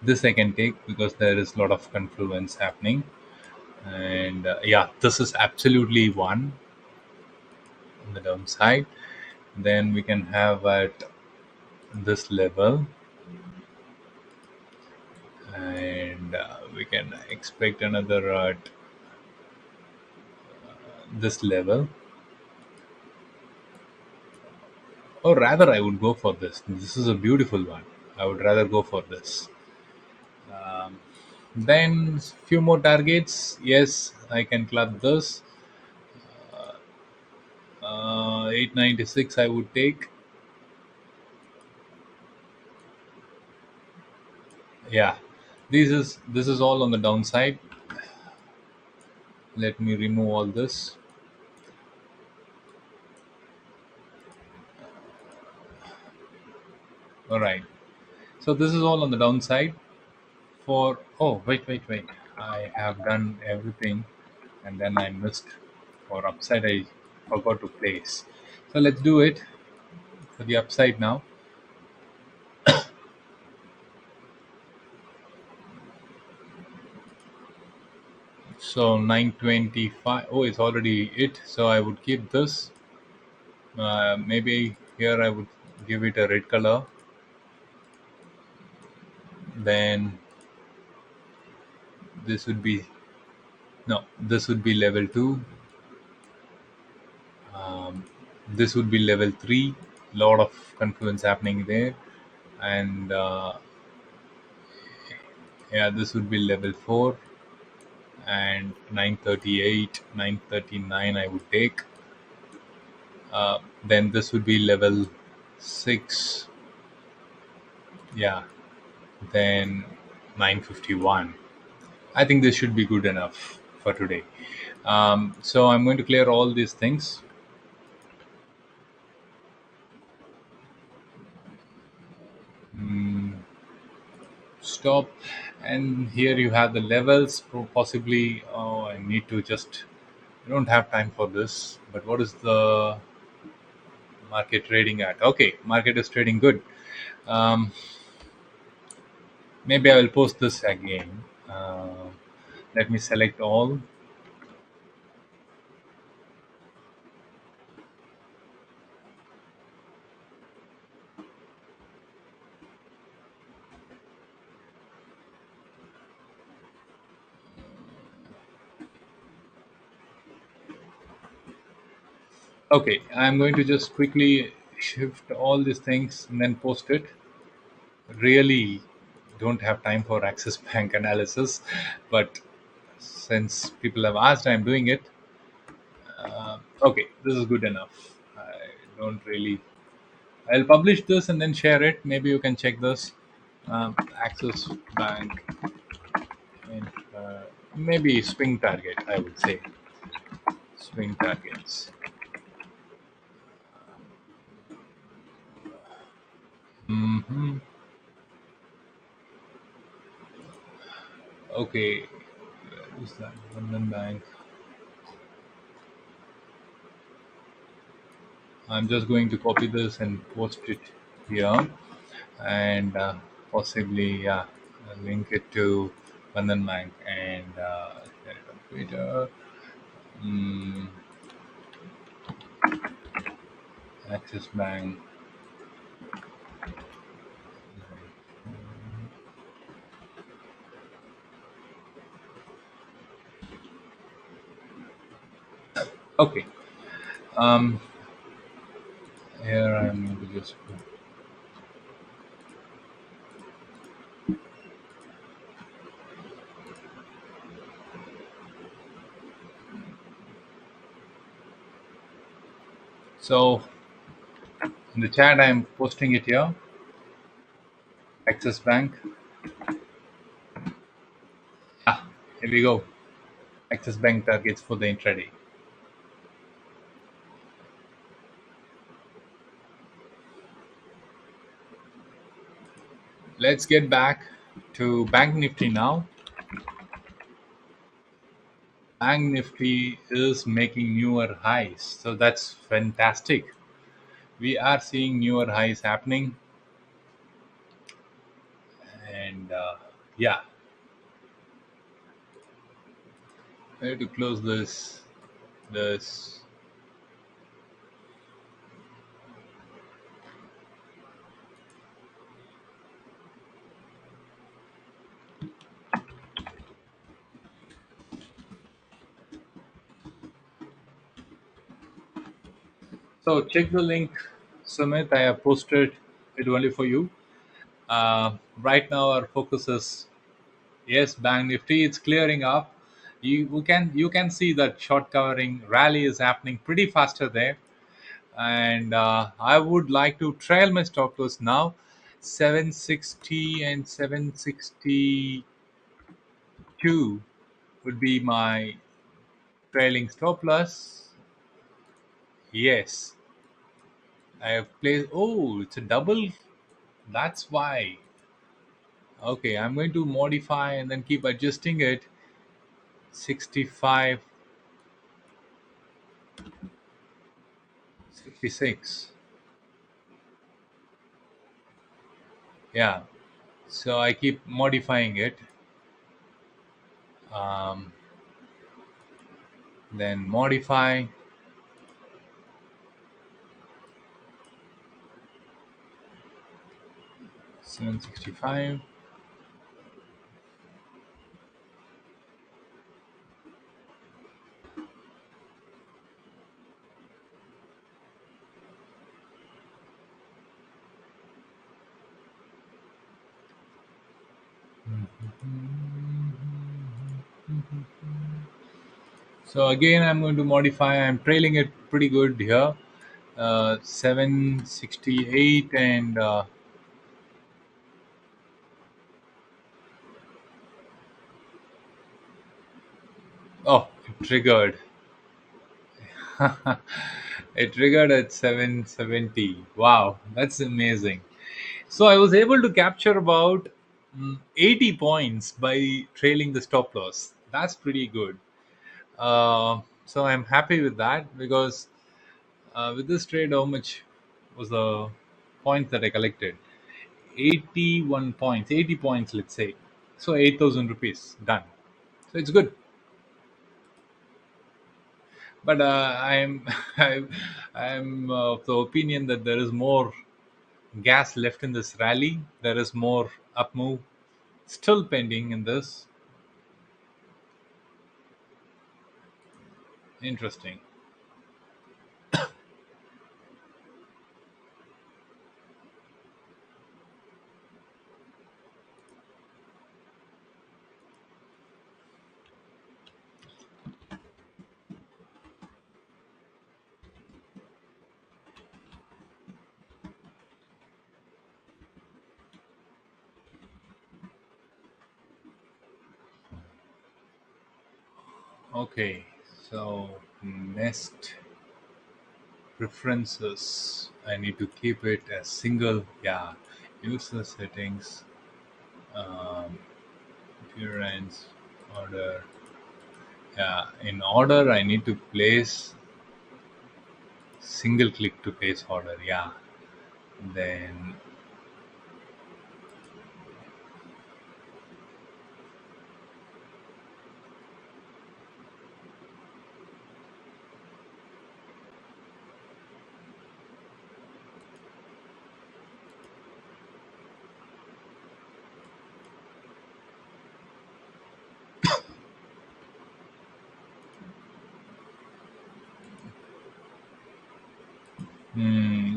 this I can take because there is a lot of confluence happening. And yeah, this is absolutely one on the downside. Then we can have at this level. and we can expect another at this level, or rather I would go for this is a beautiful one. I would rather go for this. Then few more targets. Yes, I can club this. 896 I would take. Yeah, this is all on the downside. Let me remove all this. All right, so this is all on the downside. For oh, wait, I have done everything and then I missed. For upside I forgot to place, so let's do it for the upside now. So 925. Oh, it's already it, so I would keep this. Maybe here I would give it a red color. Then this would be, no, this would be level 2. um, this would be level 3. Lot of confluence happening there. And yeah, this would be level 4. And 938, 939 I would take. Then this would be level 6. Yeah, then 951. I think this should be good enough for today. So I'm going to clear all these things. Stop. And here you have the levels. Possibly, oh, I need to just, I don't have time for this. But what is the market trading at? Okay, market is trading good. Um, Maybe I will post this again. Let me select all. Okay, I'm going to just quickly shift all these things and then post it. Really don't have time for Access Bank analysis, but since people have asked, I'm doing it. Okay, this is good enough. I don't really. I'll publish this and then share it. Maybe you can check this. Access Bank and maybe swing target. I would say swing targets. Hmm. Okay, where is that? Bandhan Bank. I'm just going to copy this and post it here, and possibly, yeah, link it to Bandhan Bank and share it on Twitter. Mm, Axis Bank. Okay. Um, Here I'm going to just. So in the chat, I'm posting it here. Axis Bank. Ah, here we go. Axis Bank targets for the intraday. Let's get back to Bank Nifty now. Bank Nifty is making newer highs, so that's fantastic. We are seeing newer highs happening, and yeah, I have to close this. So check the link, Sumit. I have posted it only for you. Right now, our focus is yes, Bank Nifty. It's clearing up. You can see that short covering rally is happening pretty faster there, and I would like to trail my stop loss now. 760 and 762 would be my trailing stop loss. Yes, I have placed. Oh, it's a double. That's why. Okay, I'm going to modify and then keep adjusting it. 65, 66. Yeah. So I keep modifying it. Um, then modify 765. So again, I'm going to modify. I'm trailing it pretty good here. 768 and oh, it triggered. It triggered at 770. Wow, that's amazing. So I was able to capture about 80 points by trailing the stop loss. That's pretty good. So I'm happy with that because with this trade, how much was the points that I collected? 81 points, 80 points, let's say. So 8,000 rupees done. So it's good. But I'm of the opinion that there is more gas left in this rally. There is more up move still pending in this. Interesting. Okay, so next preferences. I need to keep it as single. Yeah, user settings, um, appearance, order. Yeah, in order, I need to place single click to place order. Yeah, then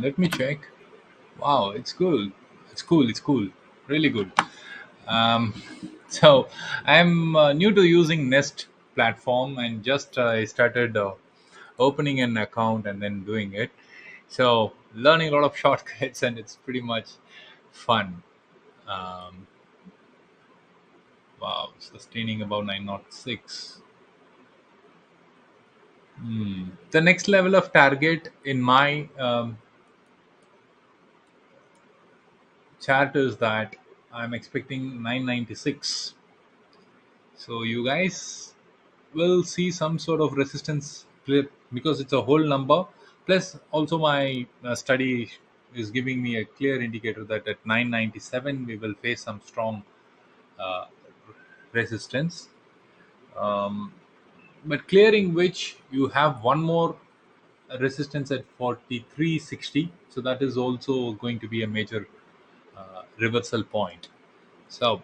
let me check. Wow, it's cool. It's cool. It's cool. Really good. Um, so I'm new to using Nest platform and just I started opening an account and then doing it. So learning a lot of shortcuts and it's pretty much fun. Um, wow, sustaining about 906. The next level of target in my chart is that I'm expecting 996. So you guys will see some sort of resistance clip because it's a whole number. Plus, also my study is giving me a clear indicator that at 997 we will face some strong uh, resistance. Um, but clearing which you have one more resistance at 4360. So that is also going to be a major reversal point. So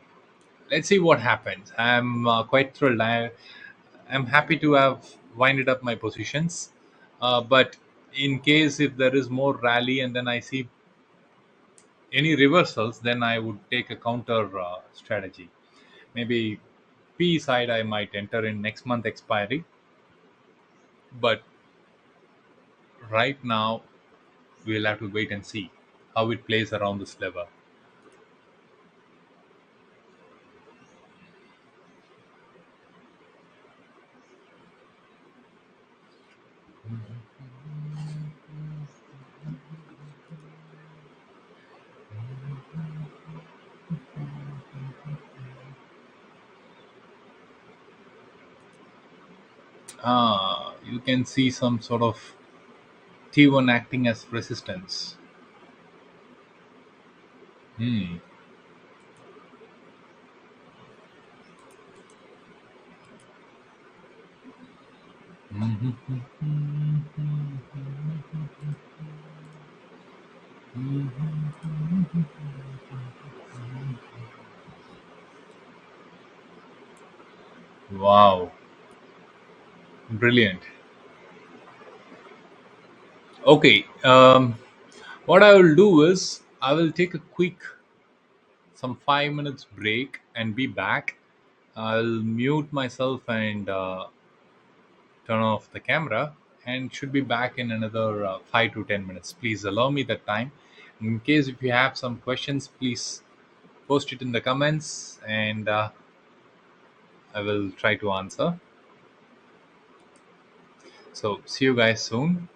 let's see what happens. I'm quite thrilled. I'm happy to have winded up my positions, but In case if there is more rally and then I see any reversals, then I would take a counter strategy. Maybe P side I might enter in next month expiry, but right now we'll have to wait and see how it plays around this level. You can see some sort of T1 acting as resistance. Hmm. Wow, brilliant. Okay, what I will do is I will take a quick some 5 minutes break and be back. I'll mute myself and turn off the camera and should be back in another 5 to 10 minutes. Please allow me that time. In case if you have some questions, please post it in the comments and I will try to answer. So see you guys soon.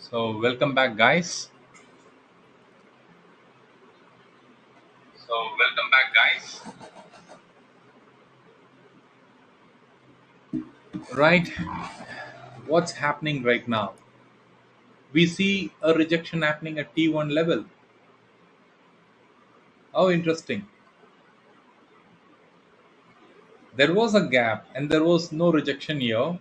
So welcome back, guys. Welcome back, guys. Right, what's happening right now? We see a rejection happening at T1 level. How interesting. There was a gap and there was no rejection here.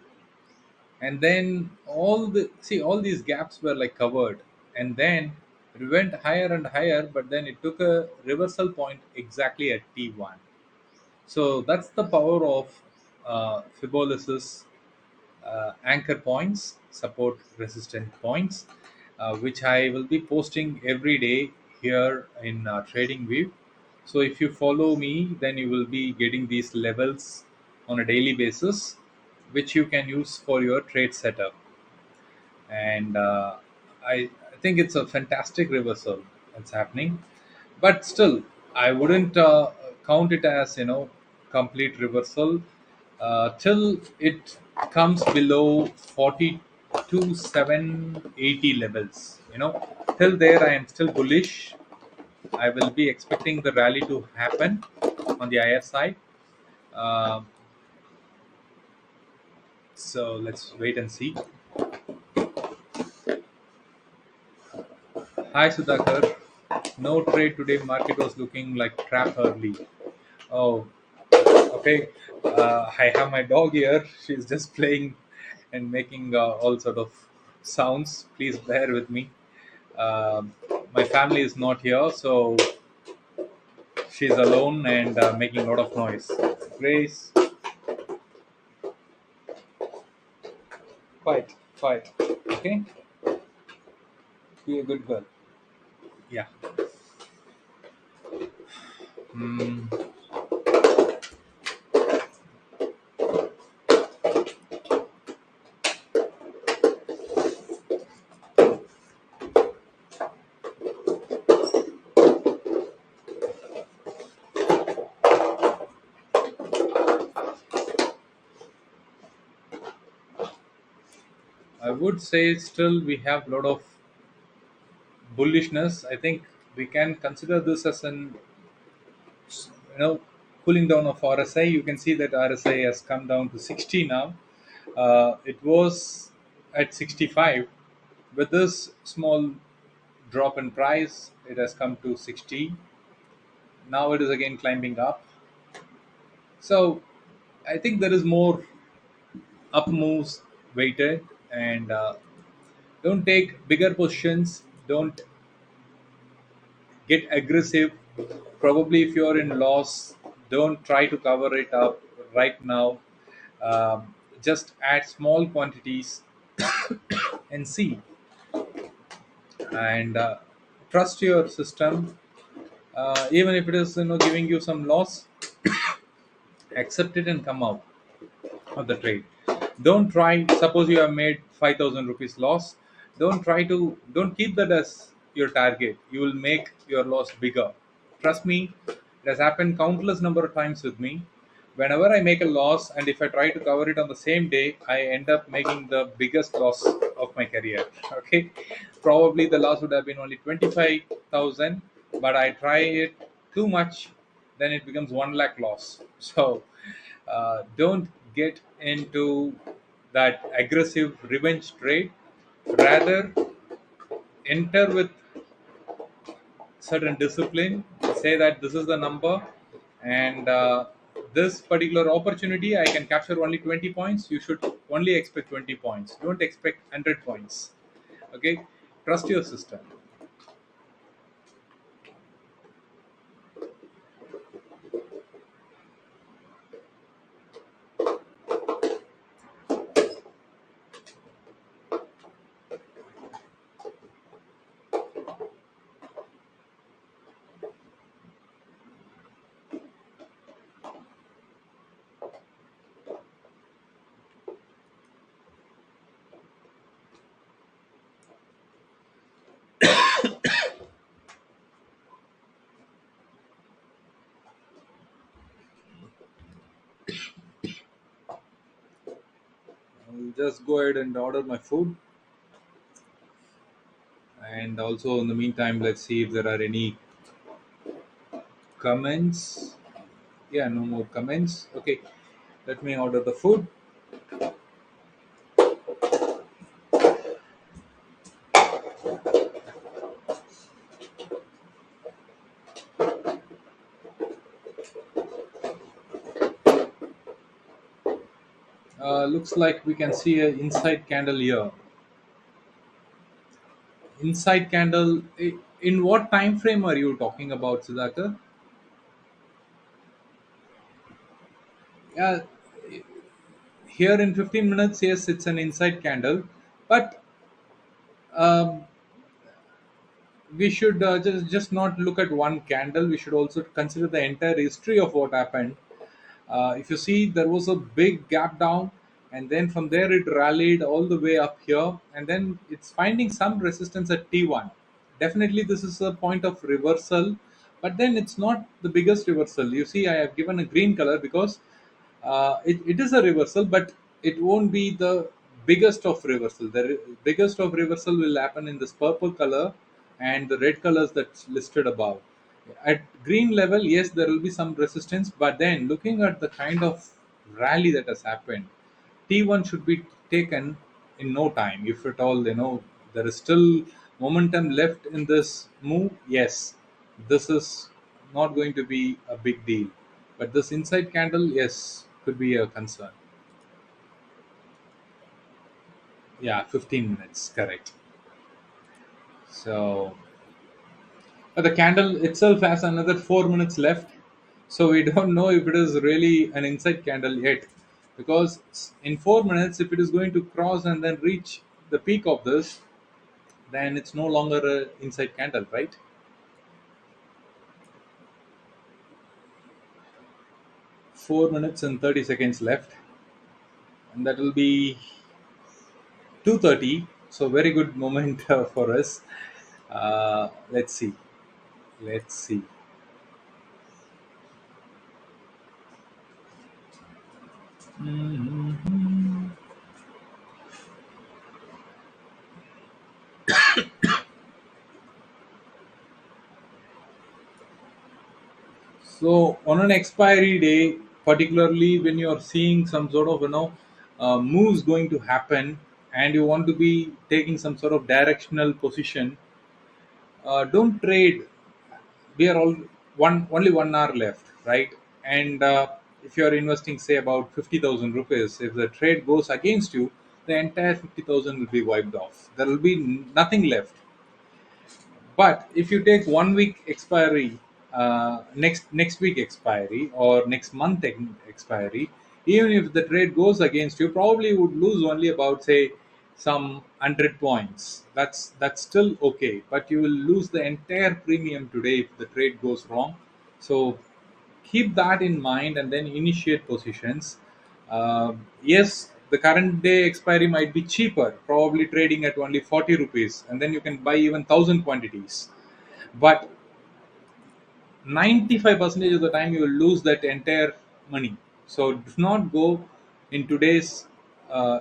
And then all these gaps were like covered. And then it went higher and higher, but then it took a reversal point exactly at T1. So that's the power of Fibonacci's anchor points, support resistant points, which I will be posting every day here in Trading View. So if you follow me, then you will be getting these levels on a daily basis, which you can use for your trade setup. And I think it's a fantastic reversal that's happening, but still I wouldn't count it as complete reversal till it comes below 42,780 levels. Till there I am still bullish. I will be expecting the rally to happen on the higher side. uh, so let's wait and see. Hi Sudhakar. No trade today. Market was looking like crap early. Oh, okay. I have my dog here. She's just playing and making all sort of sounds. Please bear with me. My family is not here, so she's alone and making a lot of noise. Grace, quiet, quiet. Okay, be a good girl. Yeah. Mm, I would say still we have a lot of bullishness. I think we can consider this as an you know cooling down of RSI. You can see that RSI has come down to 60 now. It was at 65. With this small drop in price, it has come to 60. Now it is again climbing up. So I think there is more up moves waited, and don't take bigger positions. Don't get aggressive. Probably if you're in loss, don't try to cover it up right now. Just add small quantities and see, and trust your system. Even if it is giving you some loss, accept it and come out of the trade. Don't try. Suppose you have made 5,000 rupees loss. Don't keep that as your target. You will make your loss bigger. Trust me, it has happened countless number of times with me. Whenever I make a loss, and if I try to cover it on the same day, I end up making the biggest loss of my career. Okay, probably the loss would have been only 25,000, but I try it too much, then it becomes 1 lakh loss. So don't get into that aggressive revenge trade. Rather, enter with certain discipline. Say that this is the number, and this particular opportunity I can capture only 20 points. You should only expect 20 points. Don't expect 100 points. Okay, trust your system. I'll just go ahead and order my food. And also, in the meantime, let's see if there are any comments. Yeah, no more comments. Okay, let me order the food. Looks like we can see a inside candle here. Inside candle. In what time frame are you talking about, Siddhartha? Yeah, here in 15 minutes, yes, it's an inside candle, but um, we should just not look at one candle. We should also consider the entire history of what happened. If you see, there was a big gap down, and then from there it rallied all the way up here, and then it's finding some resistance at T1. Definitely, this is a point of reversal, but then it's not the biggest reversal. You see, I have given a green color because it is a reversal, but it won't be the biggest of reversal. The biggest of reversal will happen in this purple color and the red colors that's listed above. At green level, yes, there will be some resistance, but then looking at the kind of rally that has happened, T1 should be taken in no time. If at all, there is still momentum left in this move, yes, this is not going to be a big deal. But this inside candle, yes, could be a concern. Yeah, 15 minutes, correct. So, but the candle itself has another 4 minutes left. So we don't know if it is really an inside candle yet. Because in 4 minutes, if it is going to cross and then reach the peak of this, then it's no longer a inside candle, right? 4 minutes and 30 seconds left, and that will be 2:30. So very good moment for us. Let's see. Let's see. Mhm. So on an expiry day, particularly when you are seeing some sort of moves going to happen, and you want to be taking some sort of directional position, don't trade. We are all only 1 hour left, right? And if you are investing, say, about 50,000 rupees, if the trade goes against you, the entire 50,000 will be wiped off. There will be nothing left. But if you take 1 week expiry, next week expiry, or next month expiry, even if the trade goes against you, probably would lose only about, say, some 100 points. That's still okay, but you will lose the entire premium today if the trade goes wrong. So keep that in mind and then initiate positions. Yes, the current day expiry might be cheaper, probably trading at only 40 rupees, and then you can buy even 1,000 quantities. But 95% of the time, you will lose that entire money. So do not go in today's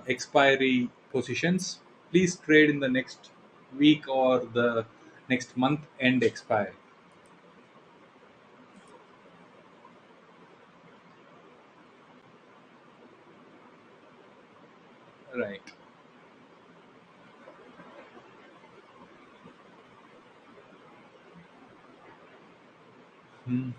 expiry positions. Please trade in the next week or the next month end expiry. Right. Mhm.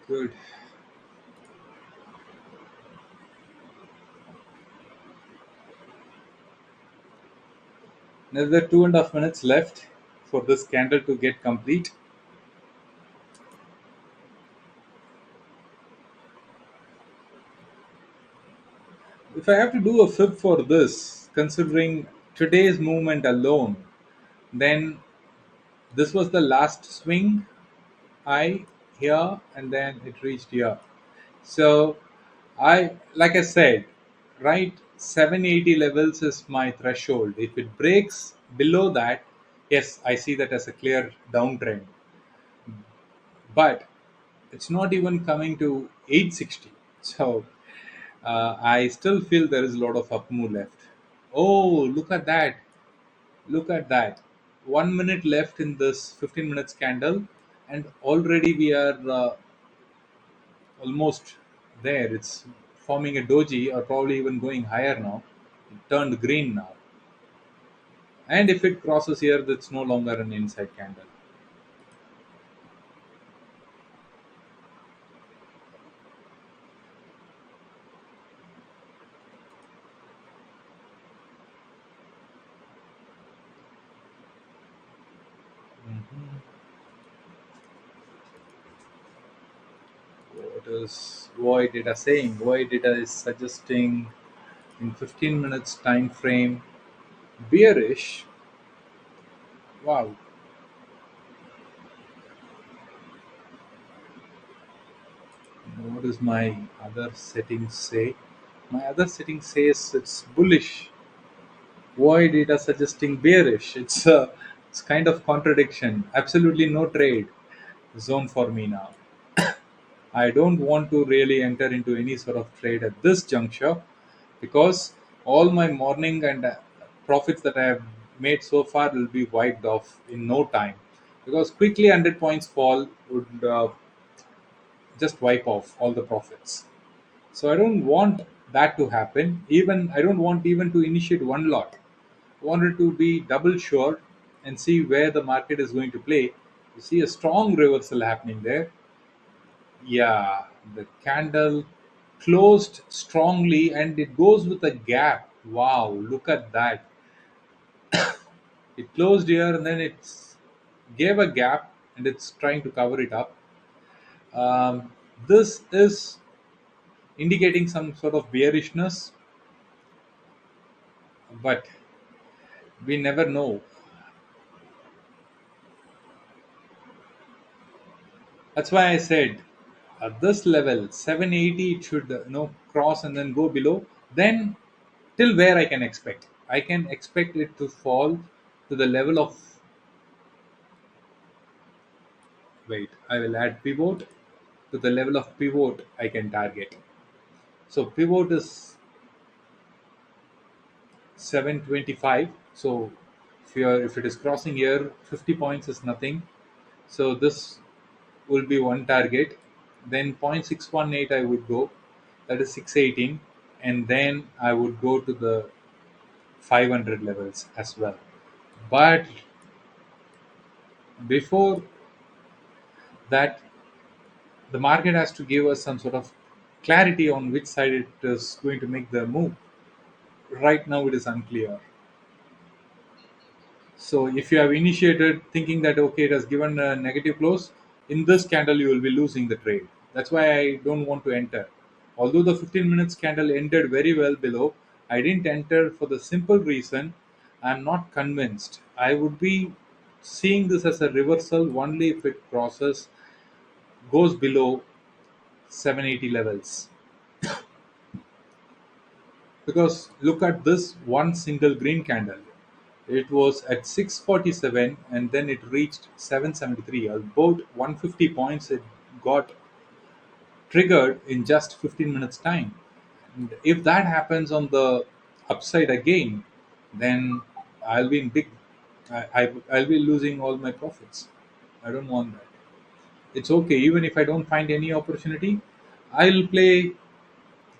Good. Another 2.5 minutes left for this candle to get complete. If I have to do a fib for this, considering today's movement alone, then this was the last swing high here and then it reached here. So like I said, right, 780 levels is my threshold. If it breaks below that, yes, I see that as a clear downtrend. But it's not even coming to 860. So I still feel there is a lot of up move left. Oh, look at that! Look at that! 1 minute left in this 15 minutes candle, and already we are almost there. It's forming a doji, or probably even going higher now. It turned green now, and if it crosses here, that's no longer an inside candle. Mhm. What is why data saying? Why data is suggesting in 15 minutes time frame bearish. Wow. What does my other settings say? My other setting says it's bullish. Why data suggesting bearish? It's kind of contradiction. Absolutely no trade zone for me now. I don't want to really enter into any sort of trade at this juncture because all my morning and profits that I have made so far will be wiped off in no time. Because quickly 100 points fall would just wipe off all the profits. So I don't want that to happen. Even I don't want even to initiate one lot. I wanted to be double sure and see where the market is going to play. You see a strong reversal happening there. Yeah, the candle closed strongly and it goes with a gap. Wow, look at that. It closed here and then it gave a gap and it's trying to cover it up. This is indicating some sort of bearishness, but we never know. That's why I said at this level, 780 it should cross and then go below. Then till where I can expect? I can expect it to fall to the level of, wait, I will add pivot to the level of pivot I can target. So pivot is 725. So if it is crossing here, 50 points is nothing. So this will be one target. Then 0.618 I would go, that is 618, and then I would go to the 500 levels as well. But before that, the market has to give us some sort of clarity on which side it is going to make the move. Right now, it is unclear. So, if you have initiated thinking that okay, it has given a negative close, in this candle you will be losing the trade. That's why I don't want to enter. Although the 15 minutes candle ended very well below, I didn't enter for the simple reason I'm not convinced. I would be seeing this as a reversal only if it crosses, goes below 780 levels. Because look at this one single green candle. It was at 647 and then it reached 773. About 150 points it got triggered in just 15 minutes time. And if that happens on the upside again, then I'll be in big. I'll be losing all my profits. I don't want that. It's okay. Even if I don't find any opportunity, I'll play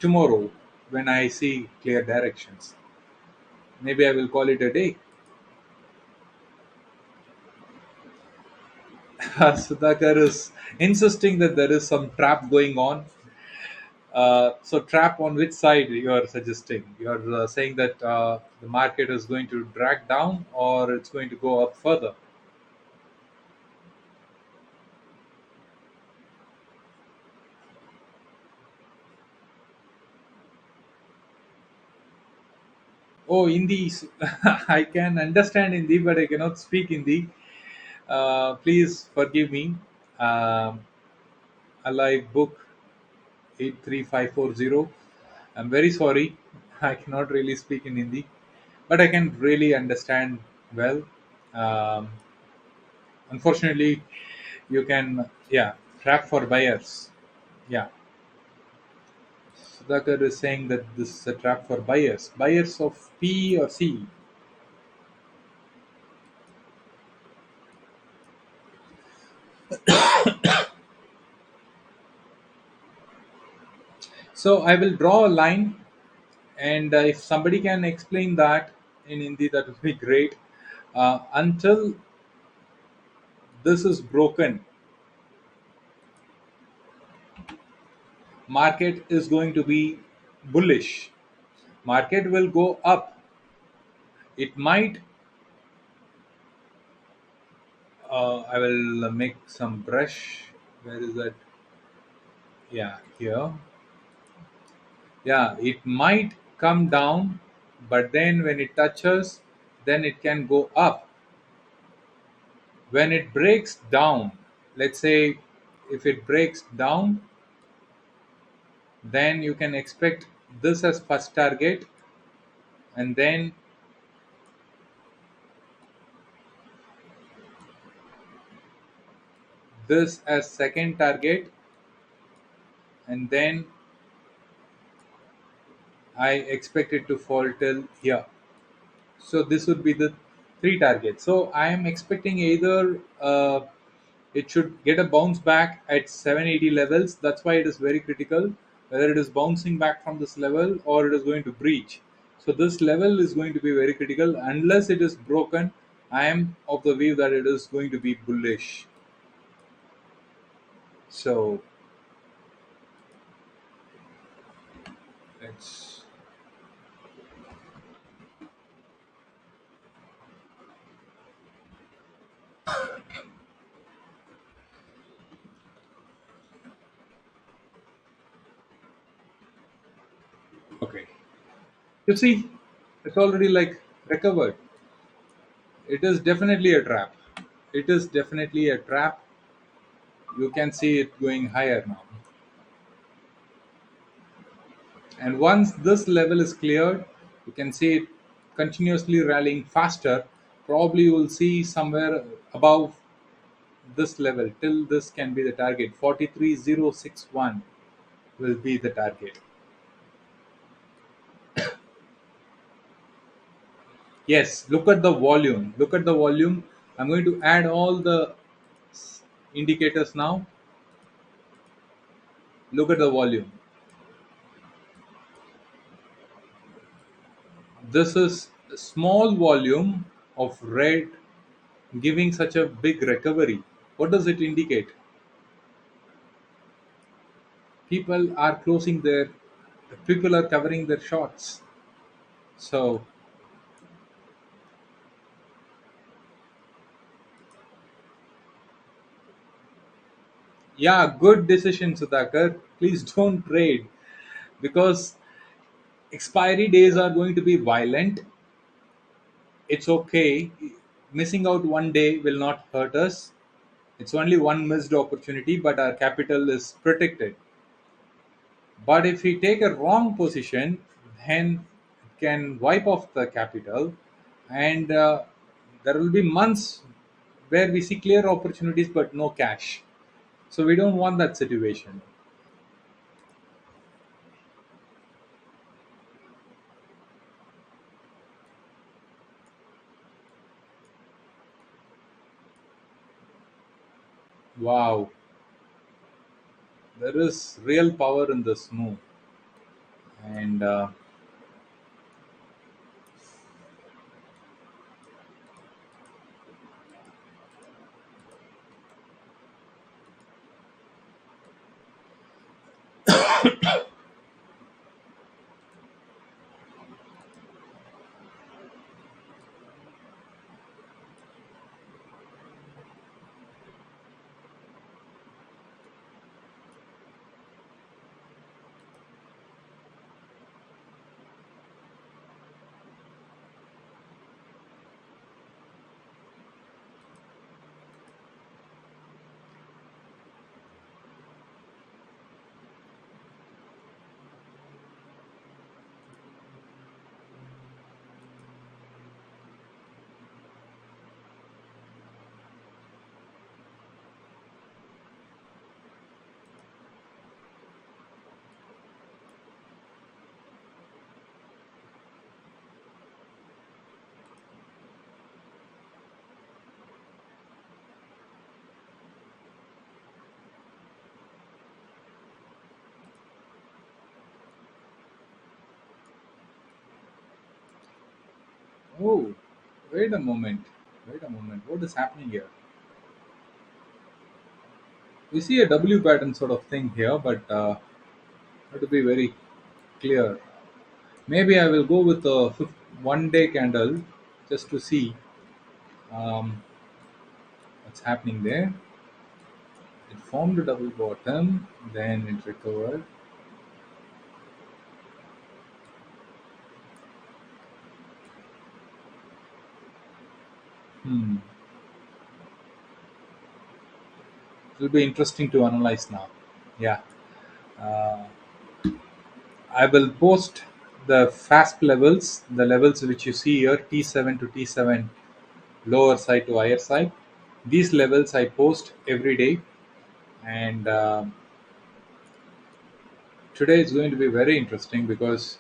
tomorrow when I see clear directions. Maybe I will call it a day. Sudhakar is insisting that there is some trap going on. So, trap on which side you are suggesting? You are saying that the market is going to drag down or it's going to go up further. Oh, Hindi. I can understand Hindi, but I cannot speak Hindi. Please forgive me. Um, Alive book 83540. I'm very sorry. I cannot really speak in Hindi, but I can really understand well. Um, Unfortunately, you can, yeah, trap for buyers. Yeah. Sudhakar is saying that this is a trap for buyers. Buyers of P or C. So I will draw a line, and if somebody can explain that in Hindi, that would be great. Until this is broken, market is going to be bullish. Market will go up. It might. I will make some brush. Where is that? Yeah, here. Yeah, it might come down, but then when it touches, then it can go up. When it breaks down, let's say if it breaks down, then you can expect this as first target, and then this as second target, and then I expect it to fall till here. So this would be the three targets. So I am expecting either it should get a bounce back at 780 levels. That's why it is very critical whether it is bouncing back from this level or it is going to breach. So this level is going to be very critical. Unless it is broken, I am of the view that it is going to be bullish. So let's okay. You see, it's already like recovered. It is definitely a trap. It is definitely a trap. You can see it going higher now. And once this level is cleared, you can see it continuously rallying faster. Probably you will see somewhere above this level till this can be the target. 43061 will be the target. Yes, look at the volume. Look at the volume. I'm going to add all the indicators now. Look at the volume. This is a small volume of red giving such a big recovery. What does it indicate? People are closing their people are covering their shorts. So yeah, good decision, Sudhakar. Please don't trade because expiry days are going to be violent. It's okay. Missing out one day will not hurt us. It's only one missed opportunity, but our capital is protected. But if we take a wrong position, then it can wipe off the capital, and there will be months where we see clear opportunities but no cash. So we don't want that situation. Wow, there is real power in this move, and Oh, wait a moment. Wait a moment. What is happening here? We see a W pattern sort of thing here, but have to be very clear. Maybe I will go with a 1 day candle just to see um, what's happening there. It formed a double bottom, then it recovered. Hmm. It will be interesting to analyze now. Yeah. Uh, I will post the FASP levels, the levels which you see here, T7 to T7, lower side to higher side. These levels I post every day, and today is going to be very interesting because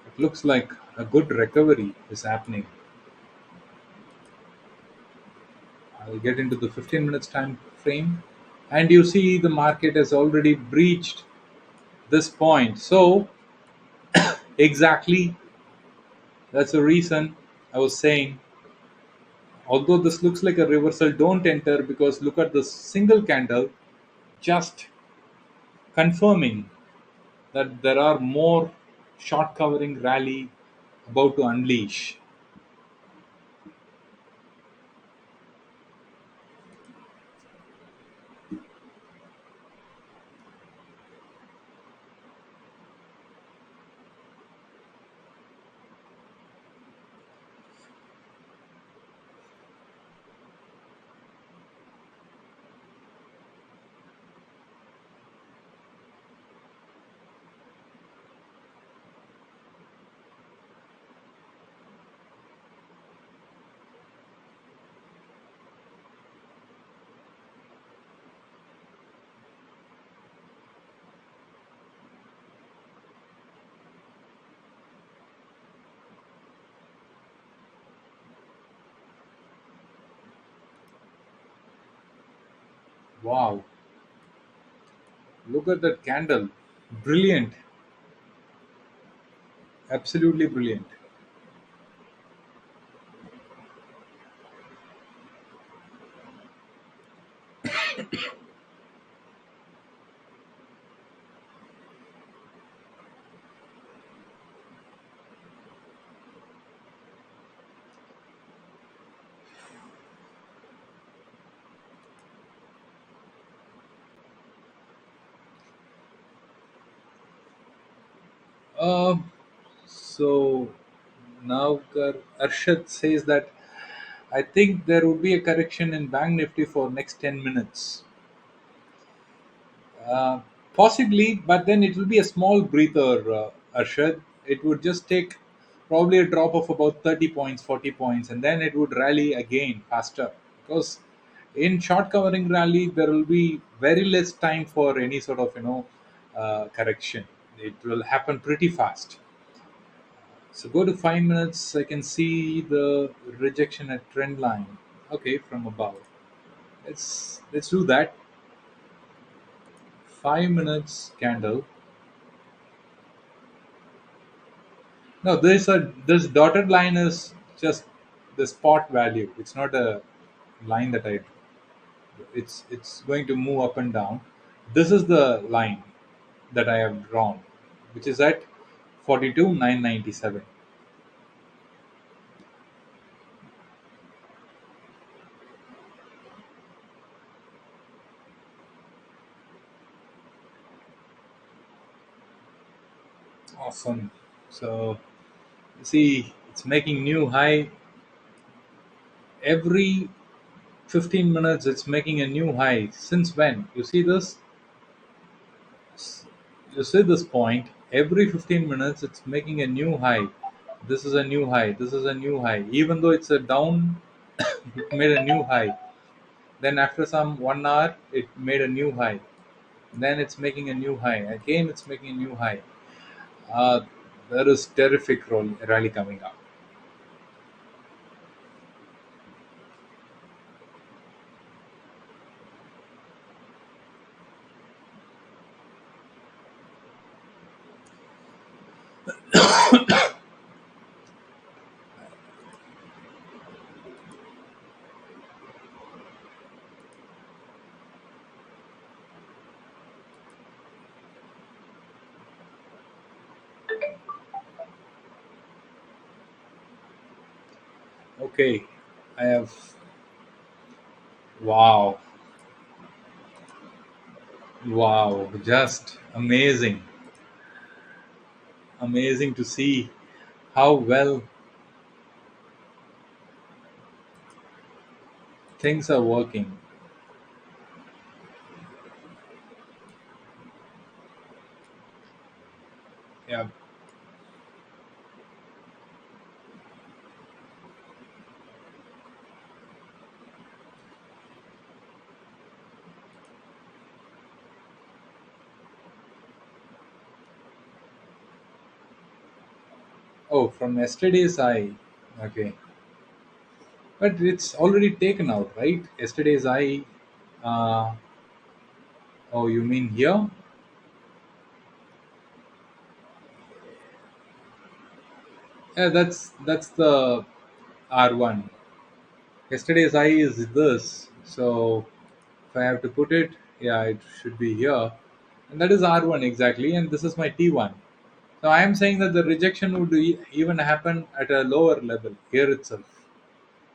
it looks like a good recovery is happening. I'll get into the 15 minutes time frame, and you see the market has already breached this point. So, exactly that's the reason I was saying, although this looks like a reversal, don't enter because look at the single candle just confirming that there are more short covering rally about to unleash. Wow, look at that candle. Brilliant, absolutely brilliant. Um, so now Arshad says that I think there would be a correction in Bank Nifty for next 10 minutes. Uh, Possibly, but then it will be a small breather, Arshad. It would just take probably a drop of about 30 points, 40 points, and then it would rally again faster. Because in short covering rally, there will be very less time for any sort of correction. It will happen pretty fast. So go to 5 minutes. I can see the rejection at trend line. Okay, from above. Let's do that. 5 minutes candle. No, this dotted line is just the spot value. It's not a line that I. It's going to move up and down. This is the line that I have drawn, which is at 42,997. Awesome. So you see, it's making new high every 15 minutes. It's making a new high. Since when? You see this? You see this point every 15 minutes it's making a new high. This is a new high, this is a new high, even though it's a down. It made a new high, then after some 1 hour it made a new high, then it's making a new high again, it's making a new high. uh, there is terrific rally coming up. Okay, I have. Wow, wow, just amazing, amazing to see how well things are working. Yeah. Oh, from yesterday's I. Okay, but it's already taken out, right? Yesterday's I. Uh, oh, you mean here? Yeah, that's the R1. Yesterday's I is this. So if I have to put it, yeah, it should be here. And that is R1 exactly, and this is my T1. So I am saying that the rejection would even happen at a lower level here itself.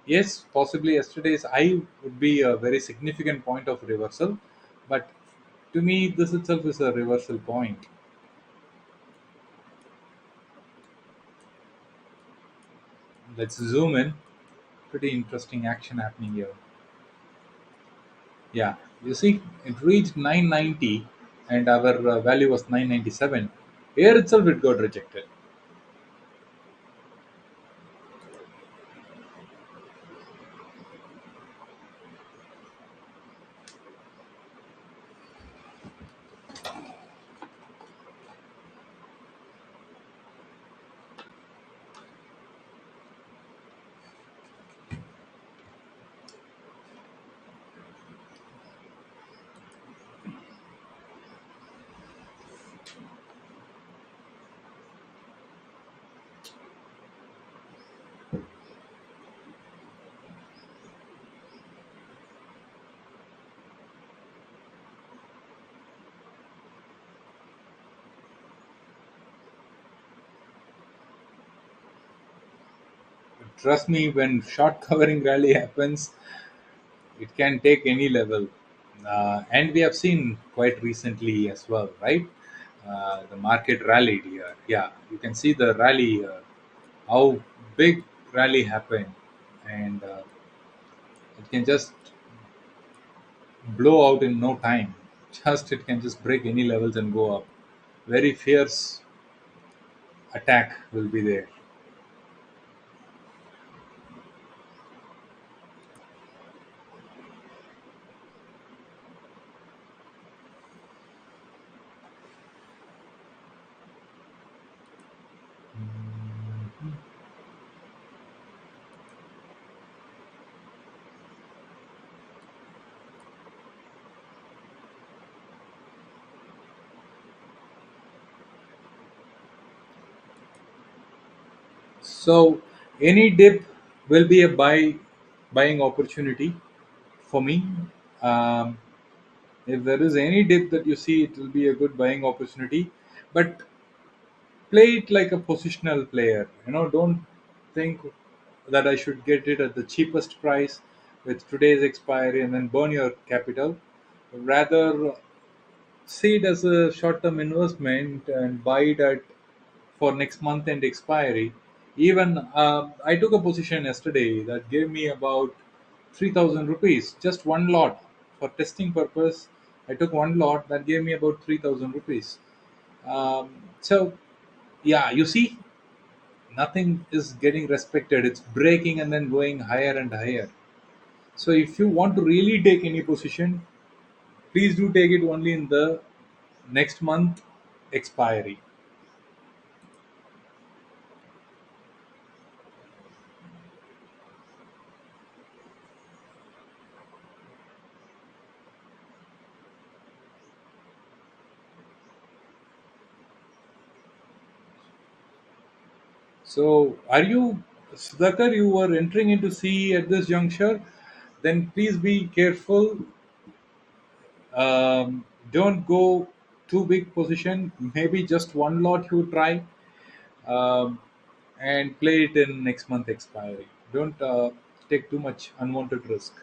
Yes, possibly yesterday's I would be a very significant point of reversal, but to me, this itself is a reversal point. Let's zoom in. Pretty interesting action happening here. Yeah, you see, it reached 990 and our value was 997. Here itself, it got rejected. Trust me, when short covering rally happens, it can take any level. And we have seen quite recently as well, right? The market rallied here. Yeah, you can see the rally here, how big rally happened, and it can just blow out in no time. Just it can just break any levels and go up. Very fierce attack will be there. So any dip will be a buying opportunity for me. Um, if there is any dip that you see, it will be a good buying opportunity. But play it like a positional player. Don't think that I should get it at the cheapest price with today's expiry and then burn your capital. Rather, see it as a short-term investment and buy it at for next month and expiry. Even I took a position yesterday that gave me about 3,000 rupees, just one lot for testing purpose. I took one lot that gave me about 3,000 rupees. So yeah, you see, nothing is getting respected. It's breaking and then going higher and higher. So if you want to really take any position, please do take it only in the next month expiry. So, are you, Sudhakar, you were entering into C at this juncture? Then please be careful. Don't go too big position. Maybe just one lot you try, um, and play it in next month expiry. Don't take too much unwanted risk,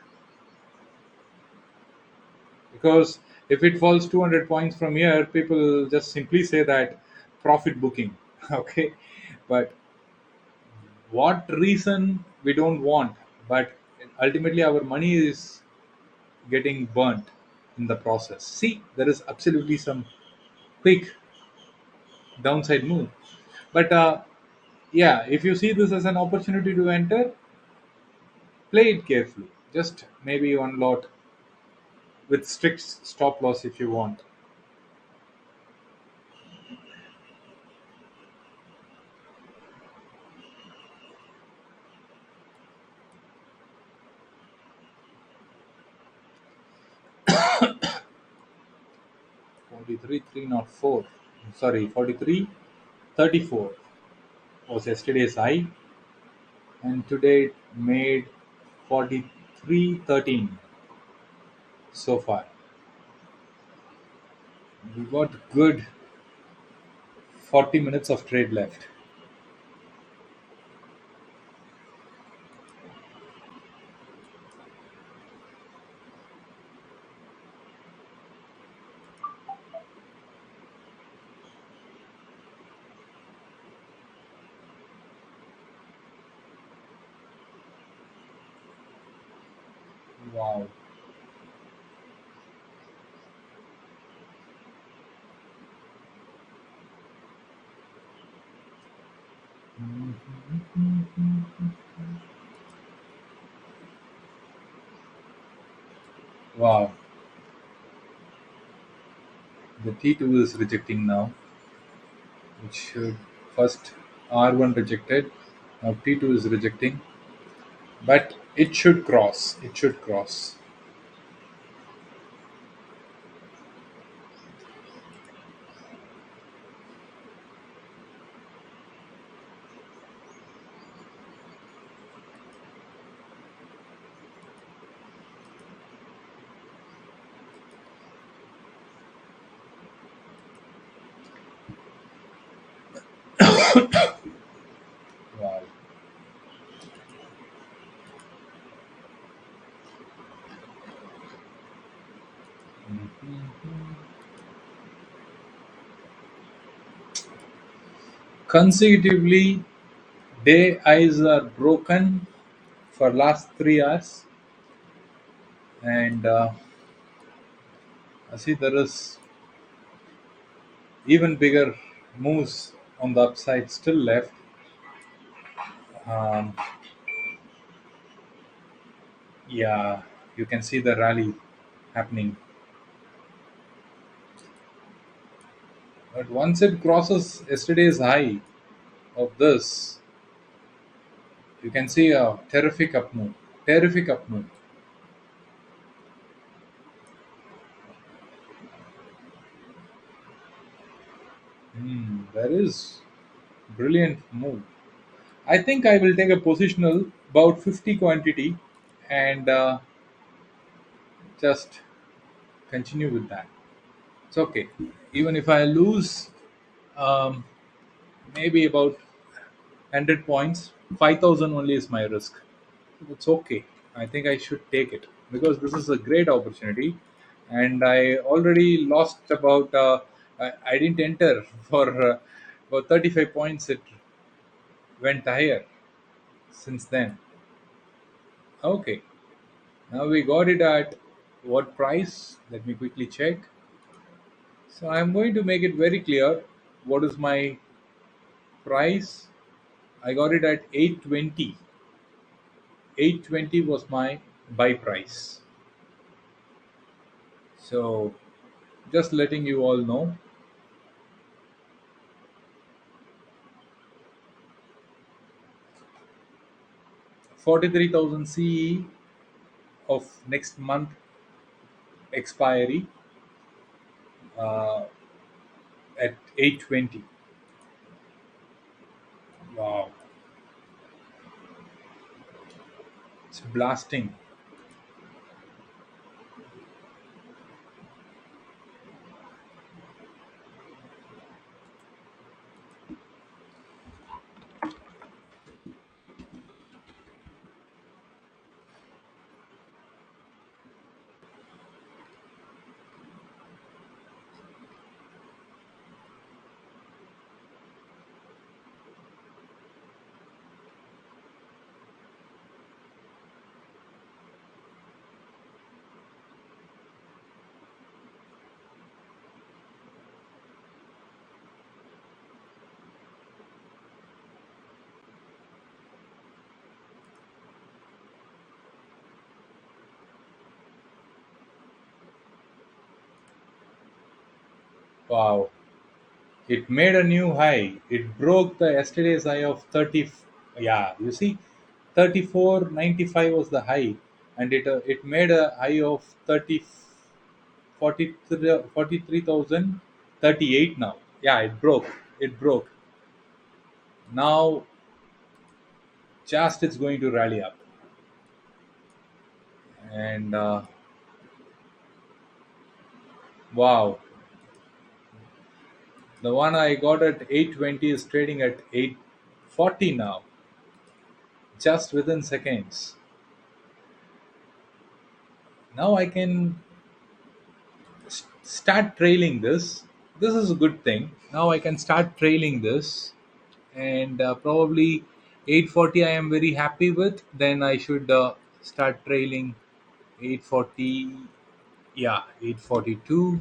because if it falls 200 points from here, people just simply say that profit booking. Okay, but what reason we don't want, but ultimately our money is getting burnt in the process. See, there is absolutely some quick downside move, but yeah, if you see this as an opportunity to enter, play it carefully. Just maybe one lot with strict stop loss if you want. 43,304. Sorry, 43,34 was yesterday's high, and today it made 43,13 so far. We got good 40 minutes of trade left. Wow. Wow. The T2 is rejecting now. It should first R1 rejected. Now T2 is rejecting, but it should cross. It should cross. Wow. Consecutively, day eyes are broken for last 3 hours, and I see there is even bigger moves on the upside still left. Um, yeah, you can see the rally happening, but once it crosses yesterday's high of this, you can see a terrific up move. Terrific up move. There is brilliant move. I think I will take a positional about 50 quantity and just continue with that. It's okay. Even if I lose um, maybe about 100 points, 5,000 only is my risk. It's okay. I think I should take it because this is a great opportunity, and I already lost about. I didn't enter for 35 points. It went higher since then. Okay, now we got it at what price? Let me quickly check. So I'm going to make it very clear. What is my price? I got it at 820. 820 was my buy price. So just letting you all know, 43,000 CE of next month expiry uh, at 820. Wow, it's blasting. Wow. It made a new high. It broke the yesterday's high of 30. Yeah, you see, 34.95 was the high, and it made a high of 43,038 now. Yeah, it broke. It broke. Now, just it's going to rally up. And wow, the one I got at 820 is trading at 840 now, just within seconds. Now I can start trailing this. This is a good thing. Now I can start trailing this, and probably 840 I am very happy with. Then I should start trailing 840. Yeah, 842.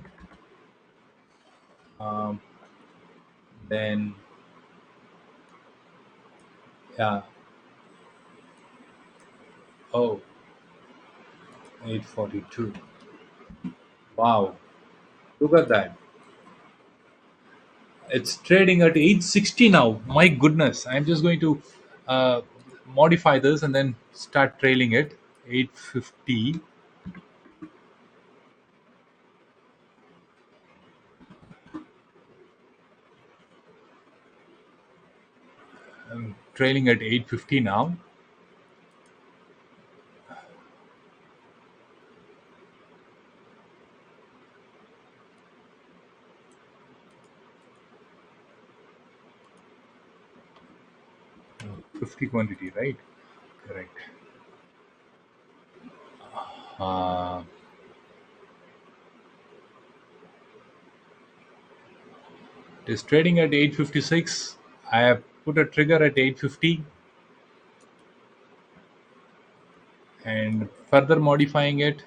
Um, then yeah. Oh, 842. Wow, look at that. It's trading at 860 now. My goodness. I'm just going to uh, modify this and then start trailing it. 850. I'm trailing at 850 now. No, 50 quantity, right? Correct. Uh, it is trading at 856. I have put a trigger at 850 and further modifying it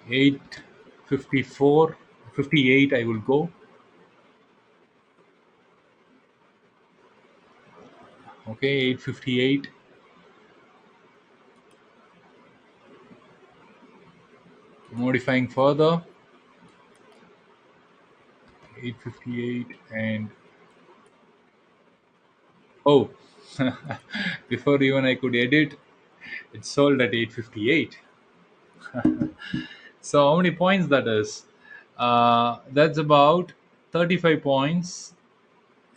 854, 58 I will go. Okay, 858. Modifying further 858 and oh, before even I could edit, it sold at 858. So how many points that is? That's about 35 points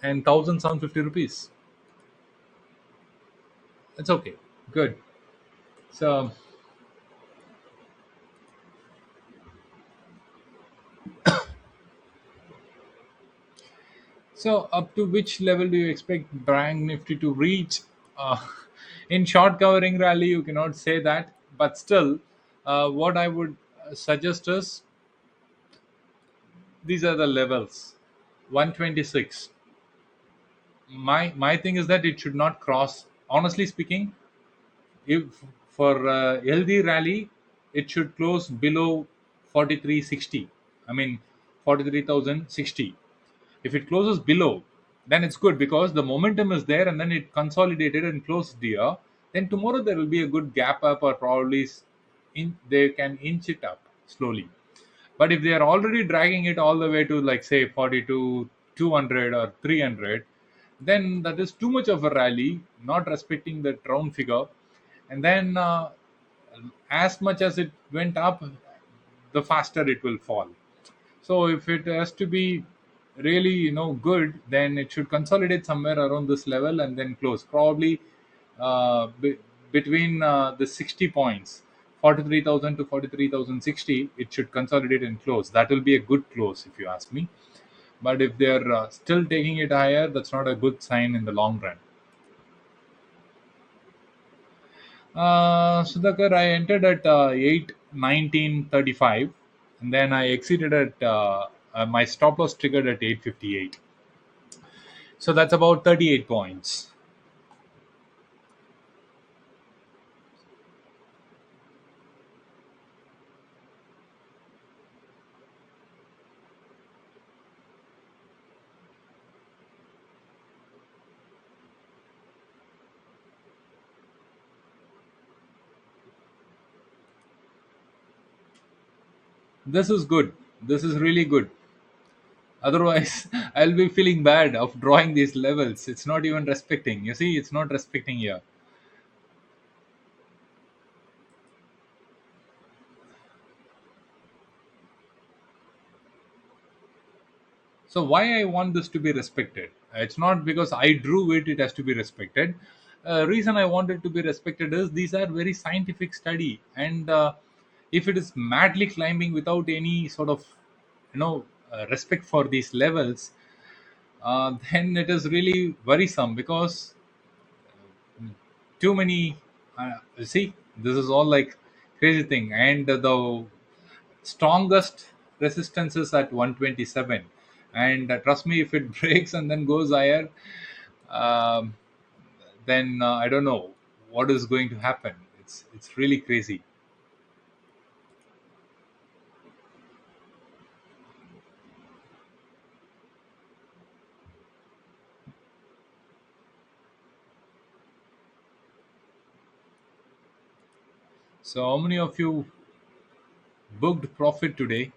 and 1,750 rupees. That's okay. Good. So, so up to which level do you expect Bank Nifty to reach? Uh, in short covering rally, you cannot say that, but still, what I would suggest is these are the levels. 126. My thing is that it should not cross. Honestly speaking, if for healthy rally, it should close below 4360. I mean 43,060. If it closes below, then it's good because the momentum is there and then it consolidated and closed here. Then tomorrow there will be a good gap up or probably they can inch it up slowly. But if they are already dragging it all the way to like say 42, 200 or 300, then that is too much of a rally, not respecting the round figure. And then as much as it went up, the faster it will fall. So if it has to be really good, then it should consolidate somewhere around this level and then close. Probably between the 60 points, 43,000 to 43,060, it should consolidate and close. That will be a good close if you ask me. But if they're still taking it higher, that's not a good sign in the long run. Sudhakar, I entered at 819.35 and then I exited at my stop loss triggered at 858. So that's about 38 points. This is good. This is really good. Otherwise, I'll be feeling bad of drawing these levels. It's not even respecting. You see, it's not respecting here. So why I want this to be respected? It's not because I drew it; it has to be respected. Reason I want it to be respected is these are very scientific study, and if it is madly climbing without any sort of, respect for these levels, then it is really worrisome because too many. See, this is all like crazy thing, and the strongest resistance is at 127, and trust me, if it breaks and then goes higher, um, then I don't know what is going to happen. It's really crazy. So how many of you booked profit today?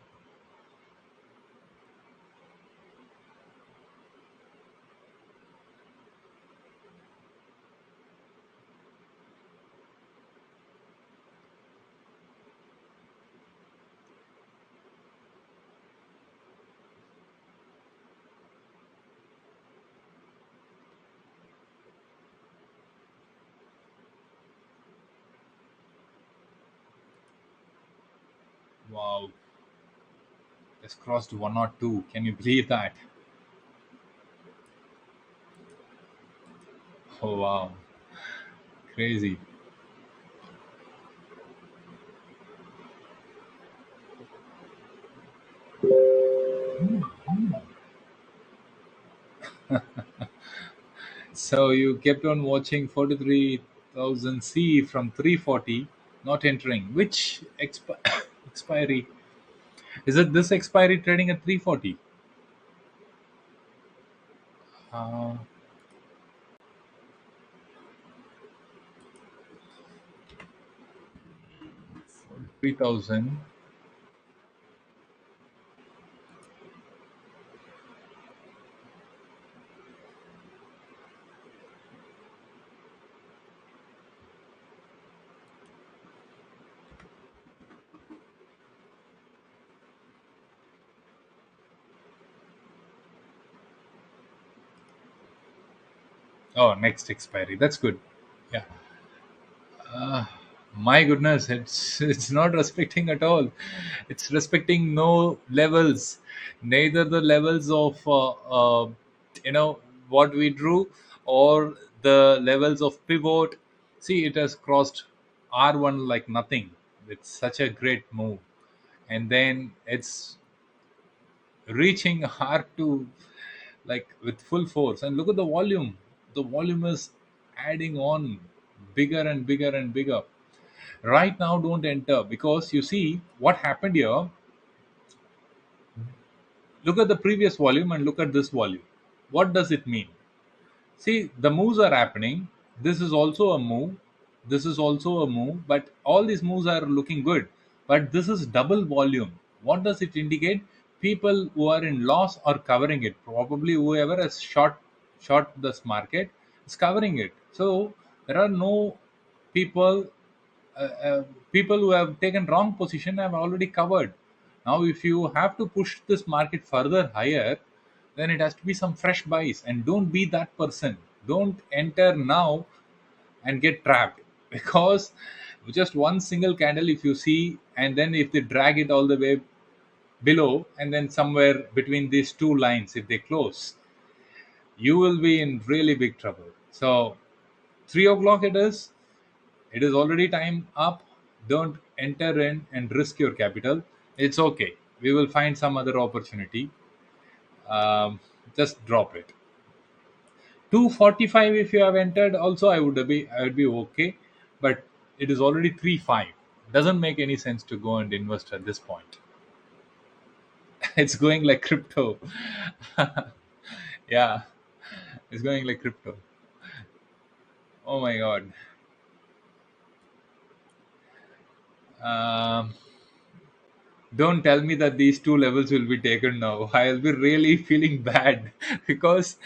Wow, it's crossed 102. Can you believe that? Oh wow, crazy. So you kept on watching 43,000 C from 340, not entering. Which expiry? Is it this expiry trading at 340? Uh, 3,000. Oh, next expiry. That's good. Yeah. Uh, my goodness, it's not respecting at all. It's respecting no levels, neither the levels of you know what we drew or the levels of pivot. See, it has crossed R1 like nothing. It's such a great move, and then it's reaching R2 like with full force. And look at the volume. The volume is adding on bigger and bigger and bigger. Right now, don't enter because you see what happened here. Look at the previous volume and look at this volume. What does it mean? See, the moves are happening. This is also a move. This is also a move, but all these moves are looking good. But this is double volume. What does it indicate? People who are in loss are covering it. Probably whoever has short this market is covering it. So there are no people people who have taken wrong position have already covered. Now, if you have to push this market further higher, then it has to be some fresh buys, and don't be that person. Don't enter now and get trapped because just one single candle, if you see, and then if they drag it all the way below, and then somewhere between these two lines, if they close, you will be in really big trouble. So, 3 o'clock it is. It is already time up. Don't enter in and risk your capital. It's okay. We will find some other opportunity. Just drop it. 245 if you have entered also I would be okay, but it is already 3.5. Doesn't make any sense to go and invest at this point. It's going like crypto. Yeah, it's going like crypto. Oh my god. Um, Don't tell me that these two levels will be taken now. I'll be really feeling bad because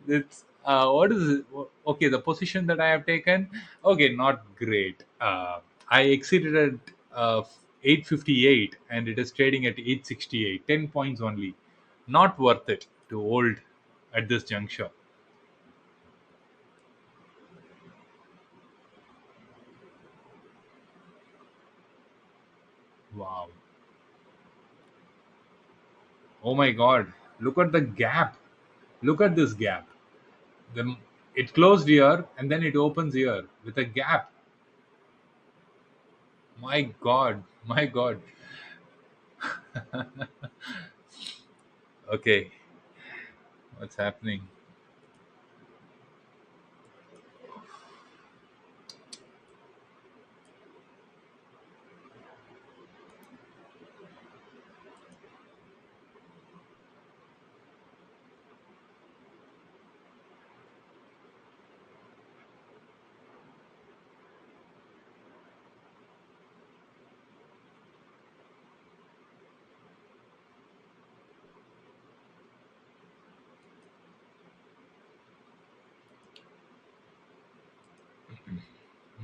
it's what is it? Okay, the position that I have taken. Okay, not great. I exceeded at 858 and it is trading at 868. 10 points only. Not worth it to hold at this juncture. Wow. Oh my God. Look at the gap. Look at this gap. The, it closed here and then it opens here with a gap. My God. My God. Okay. What's happening?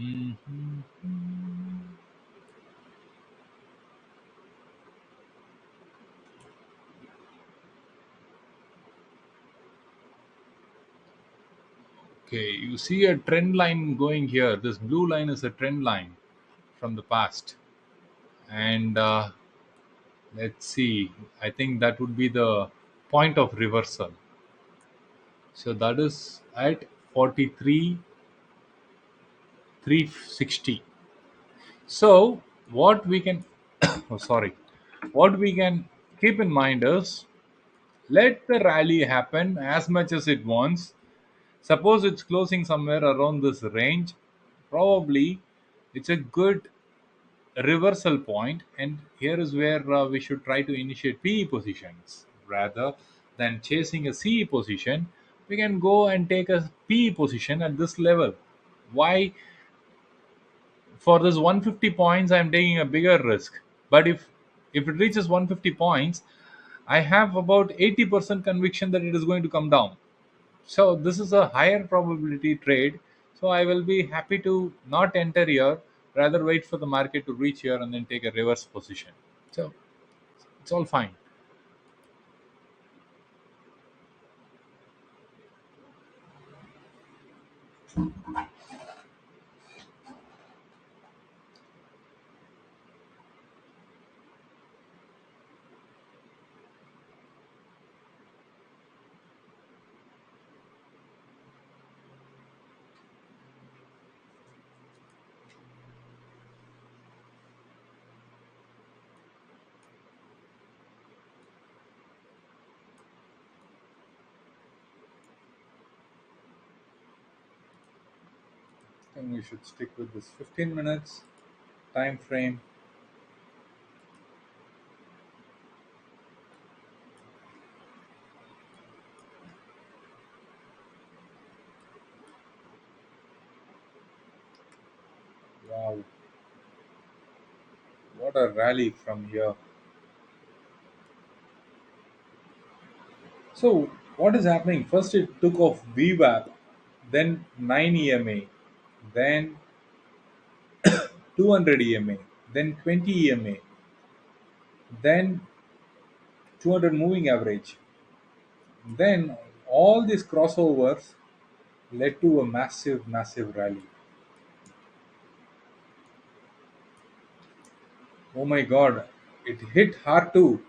Mhm. Okay. You see a trend line going here. This blue line is a trend line from the past. And let's see. I think that would be the point of reversal. So that is at 43 360. So what we can oh, sorry, what we can keep in mind is let the rally happen as much as it wants. Suppose it's closing somewhere around this range, probably it's a good reversal point, and here is where we should try to initiate PE positions rather than chasing a CE position. We can go and take a PE position at this level. Why? For this 150 points I'm taking a bigger risk, but if it reaches 150 points I have about 80% conviction that it is going to come down. So this is a higher probability trade, so I will be happy to not enter here, rather wait for the market to reach here and then take a reverse position. So it's all fine. I think we should stick with this 15 minutes time frame. Wow, what a rally from here. So what is happening? First it took off VWAP, then 9 EMA, then 200 EMA, then 20 EMA, then 200 moving average. Then all these crossovers led to a massive, massive rally. Oh my god, it hit hard too.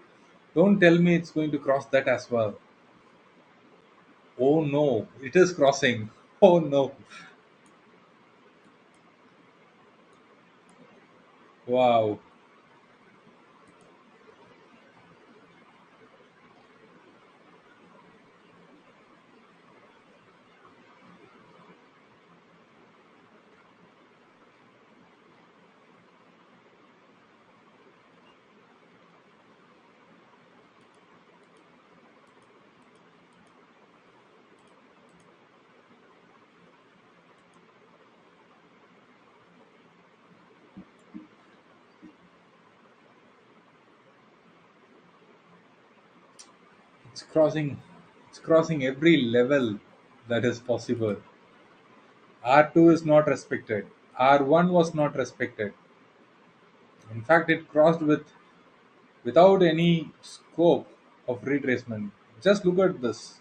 Don't tell me it's going to cross that as well. Oh no, it is crossing. Oh no. Wow. It's crossing it's crossing every level that is possible. R2 is not respected. R1 was not respected. In fact, it crossed without any scope of retracement. Just look at this,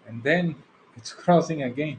and then it's crossing again.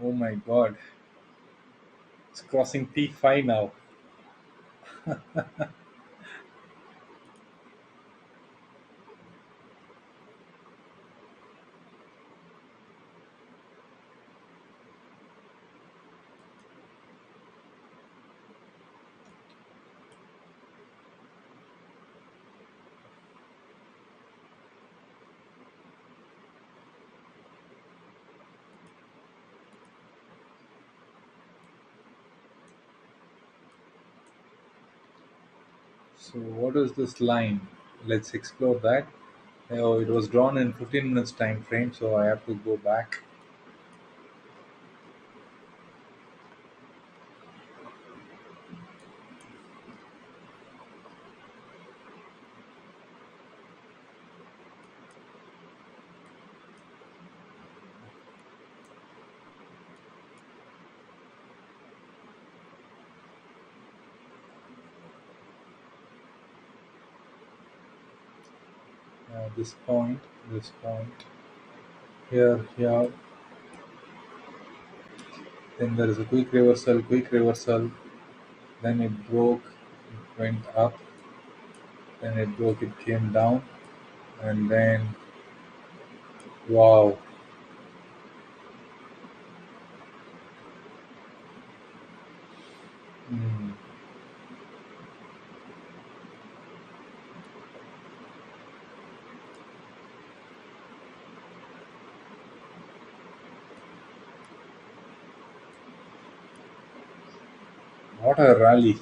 Oh my god, it's crossing T5 now. So, what is this line? Let's explore that. Oh, it was drawn in 15 minutes time frame, so I have to go back. This point, this point, here, here. Then there is a quick reversal. Then it broke, it went up. Then it broke, it came down, and then wow, mm, what a rally!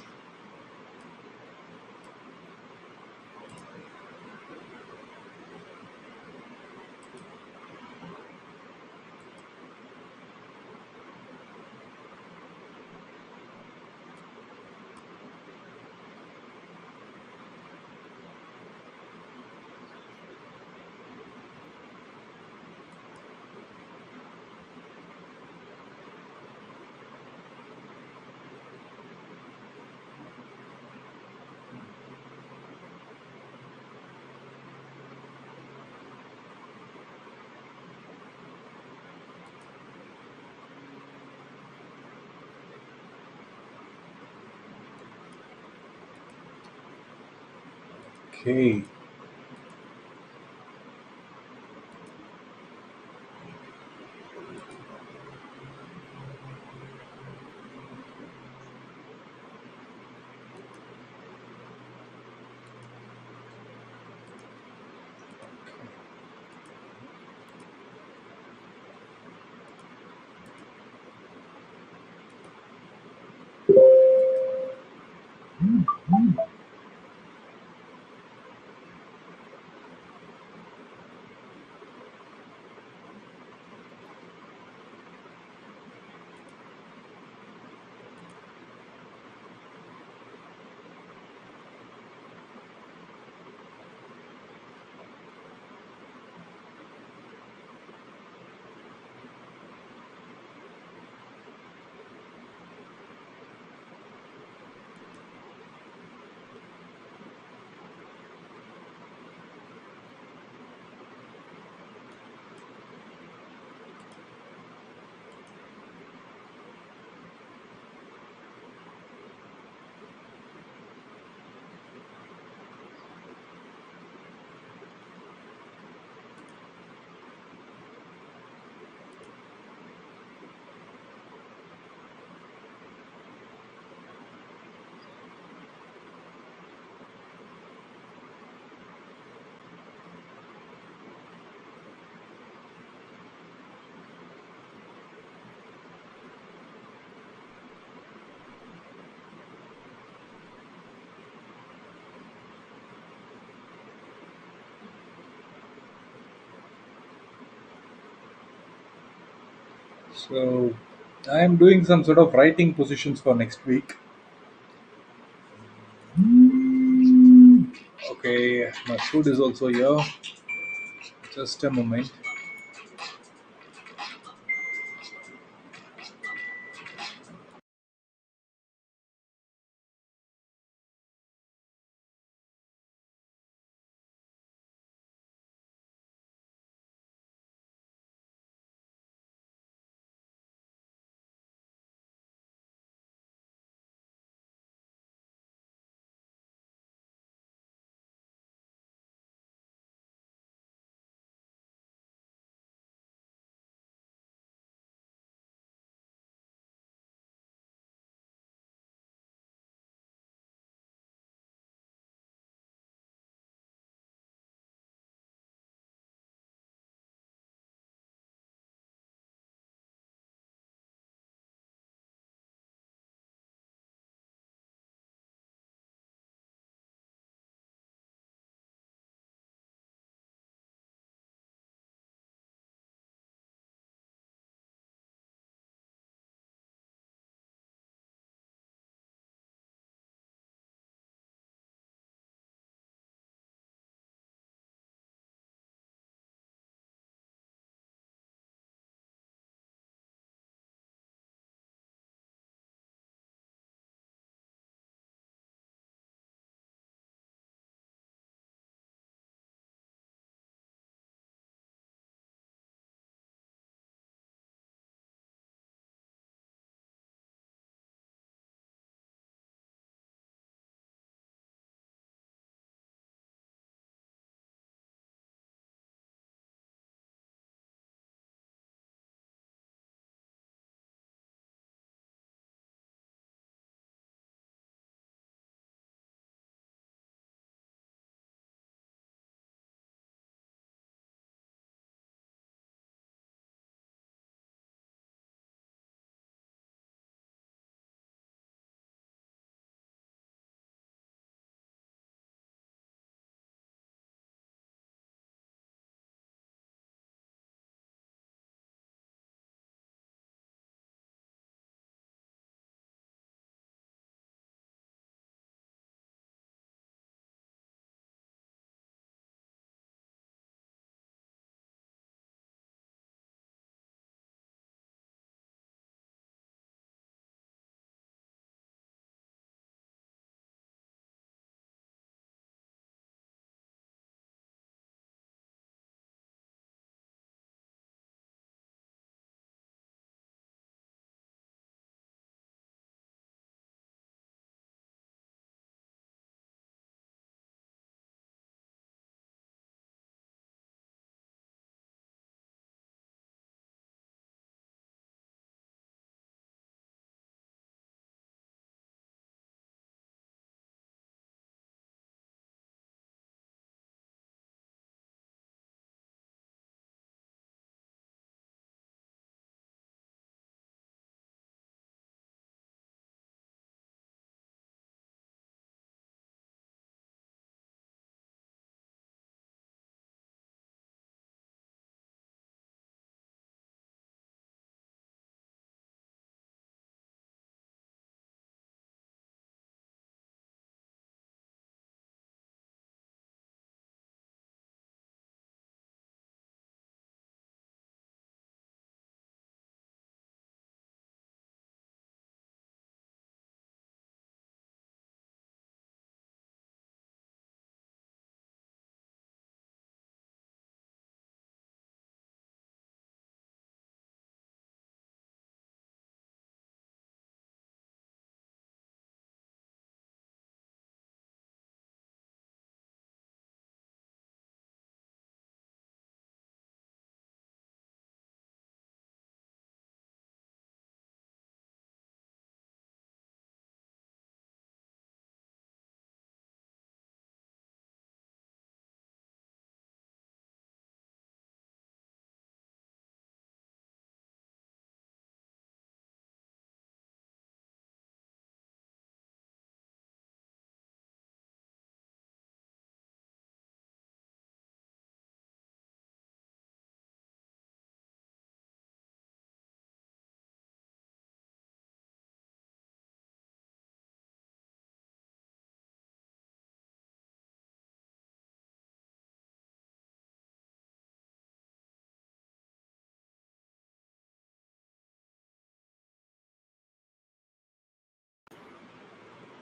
Okay, So I am doing some sort of writing positions for next week. Okay, my food is also here. Just a moment.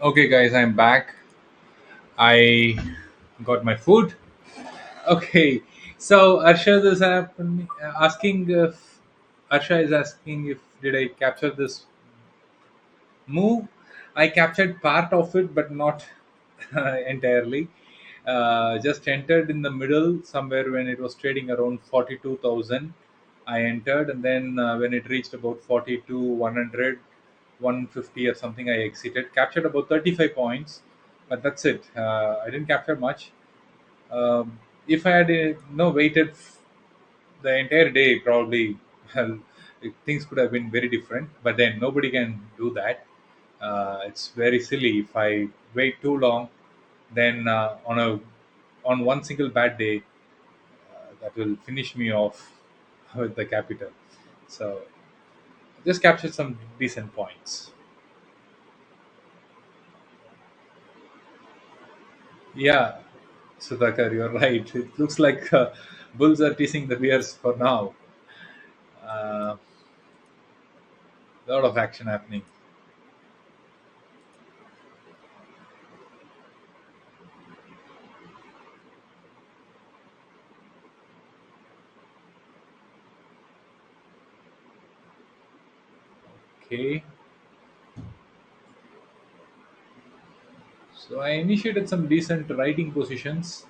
Okay, guys, I'm back. I got my food. Okay, so asking if Arsha is asking if did I capture this move. I captured part of it, but not entirely. Just entered in the middle somewhere when it was trading around 42,000. I entered, and then when it reached about 42, 100, 150 or something, I exited. Captured about 35 points, but that's it. I didn't capture much. If I had waited the entire day, probably well, things could have been very different. But then nobody can do that. It's very silly if I wait too long. Then on one single bad day, that will finish me off with the capital. So just captured some decent points. Yeah, Sudhakar, you're right. It looks like bulls are teasing the bears for now. A lot of action happening. Okay, so I initiated some decent writing positions.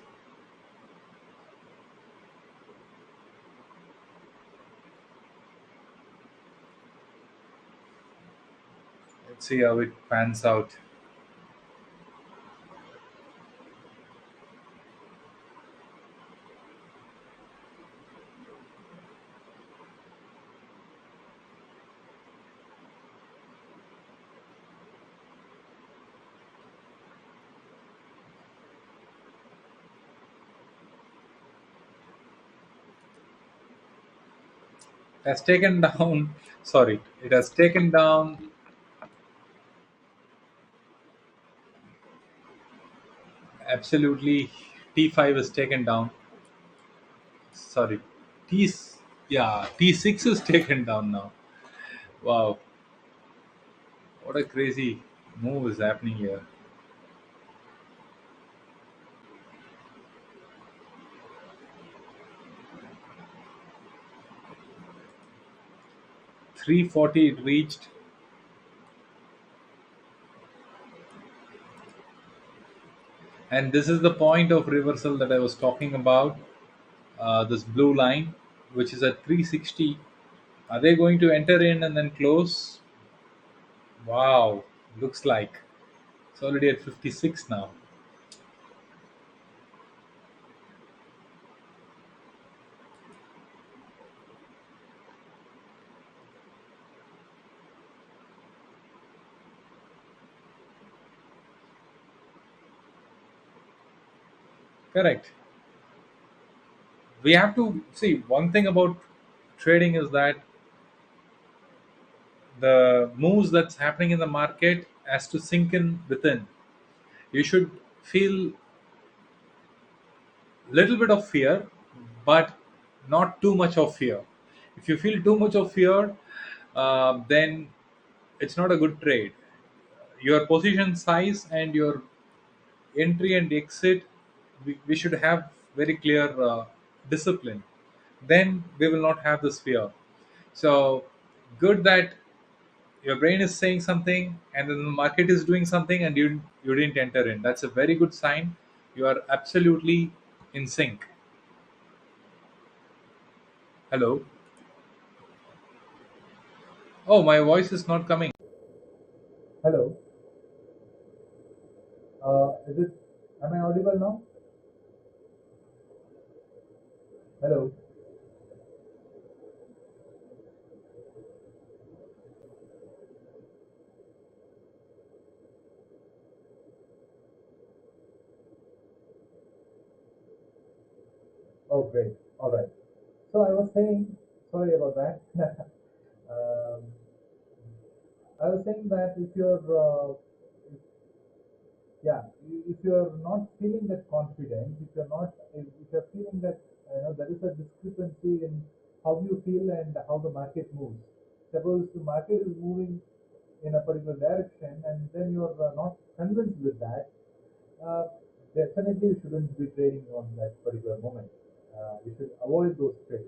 Let's see how it pans out. It has taken down. Sorry, it has taken down. Absolutely, T5 is taken down. Sorry, T. Yeah, T6 is taken down now. Wow, what a crazy move is happening here. 340 it reached, and this is the point of reversal that I was talking about. This blue line, which is at 360. Are they going to enter in and then close? Wow, looks like it's already at 56 now. Correct. We have to see one thing about trading is that the moves that's happening in the market has to sink in within. You should feel little bit of fear, but not too much of fear. If you feel too much of fear, then it's not a good trade. Your position size and your entry and exit, we should have very clear discipline. Then we will not have this fear. So good that your brain is saying something and then the market is doing something and you didn't enter in. That's a very good sign. You are absolutely in sync. Hello. Oh, my voice is not coming. Hello. Is it? Am I audible now? Hello. Oh, great. All right. So I was saying, sorry about that. um, I was saying that if you're, yeah, if you're not feeling that confidence, if you're feeling that there is a discrepancy in how you feel and how the market moves. Suppose the market is moving in a particular direction, and then you're not convinced with that, uh, definitely you shouldn't be trading on that particular moment. You should avoid those trades.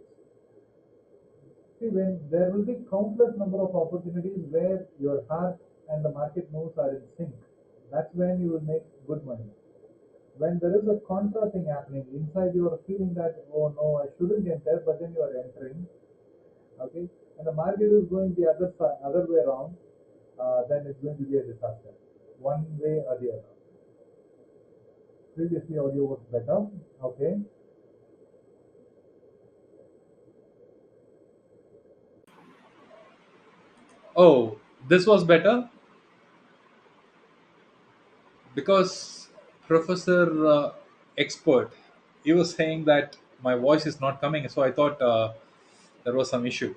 See, when there will be countless number of opportunities where your heart and the market moves are in sync, that's when you will make good money. When there is a contra thing happening inside, you are feeling that, oh no, I shouldn't enter, but then you are entering, okay, and the market is going the other side, other way around, then it's going to be a disaster, one way or the other. Previously, audio was better, okay. Oh, this was better because Professor Expert, he was saying that my voice is not coming, so I thought there was some issue.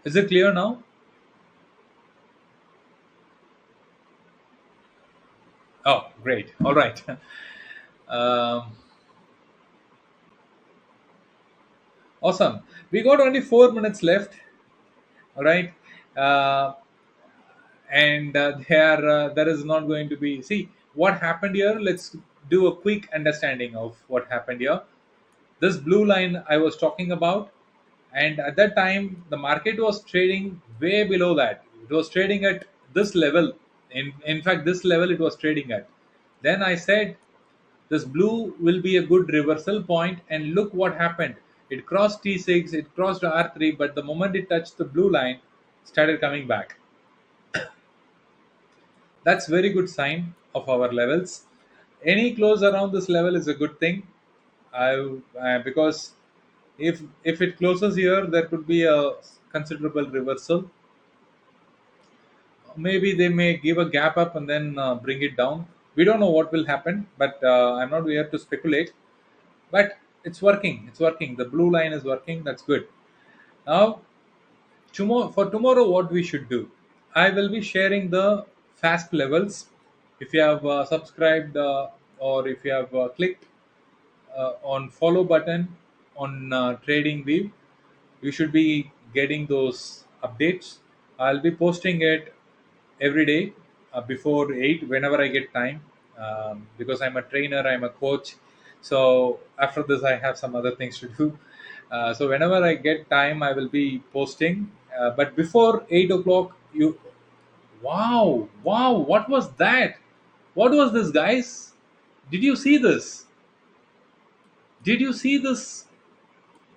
Is it clear now? Oh, great. All right. um, awesome. We got only 4 minutes left. All right. Uh, and there is not going to be. See what happened here. Let's do a quick understanding of what happened here. This blue line I was talking about, and at that time the market was trading way below that. It was trading at this level. In fact, this level it was trading at. Then I said this blue will be a good reversal point, and look what happened. It crossed T6, it crossed R3, but the moment it touched the blue line, started coming back. That's very good sign of our levels. Any close around this level is a good thing. Because if it closes here, there could be a considerable reversal. Maybe they may give a gap up and then bring it down. We don't know what will happen, but I'm not here to speculate. But it's working. It's working. The blue line is working. That's good. Now, tomorrow, what we should do? I will be sharing the FASP levels. If you have subscribed or if you have clicked on follow button on TradingView, you should be getting those updates. I'll be posting it every day before 8 whenever I get time, because I'm a trainer, I'm a coach. So after this, I have some other things to do. So whenever I get time, I will be posting. But before 8 o'clock, you wow, wow, what was that? What was this, guys? Did you see this? Did you see this?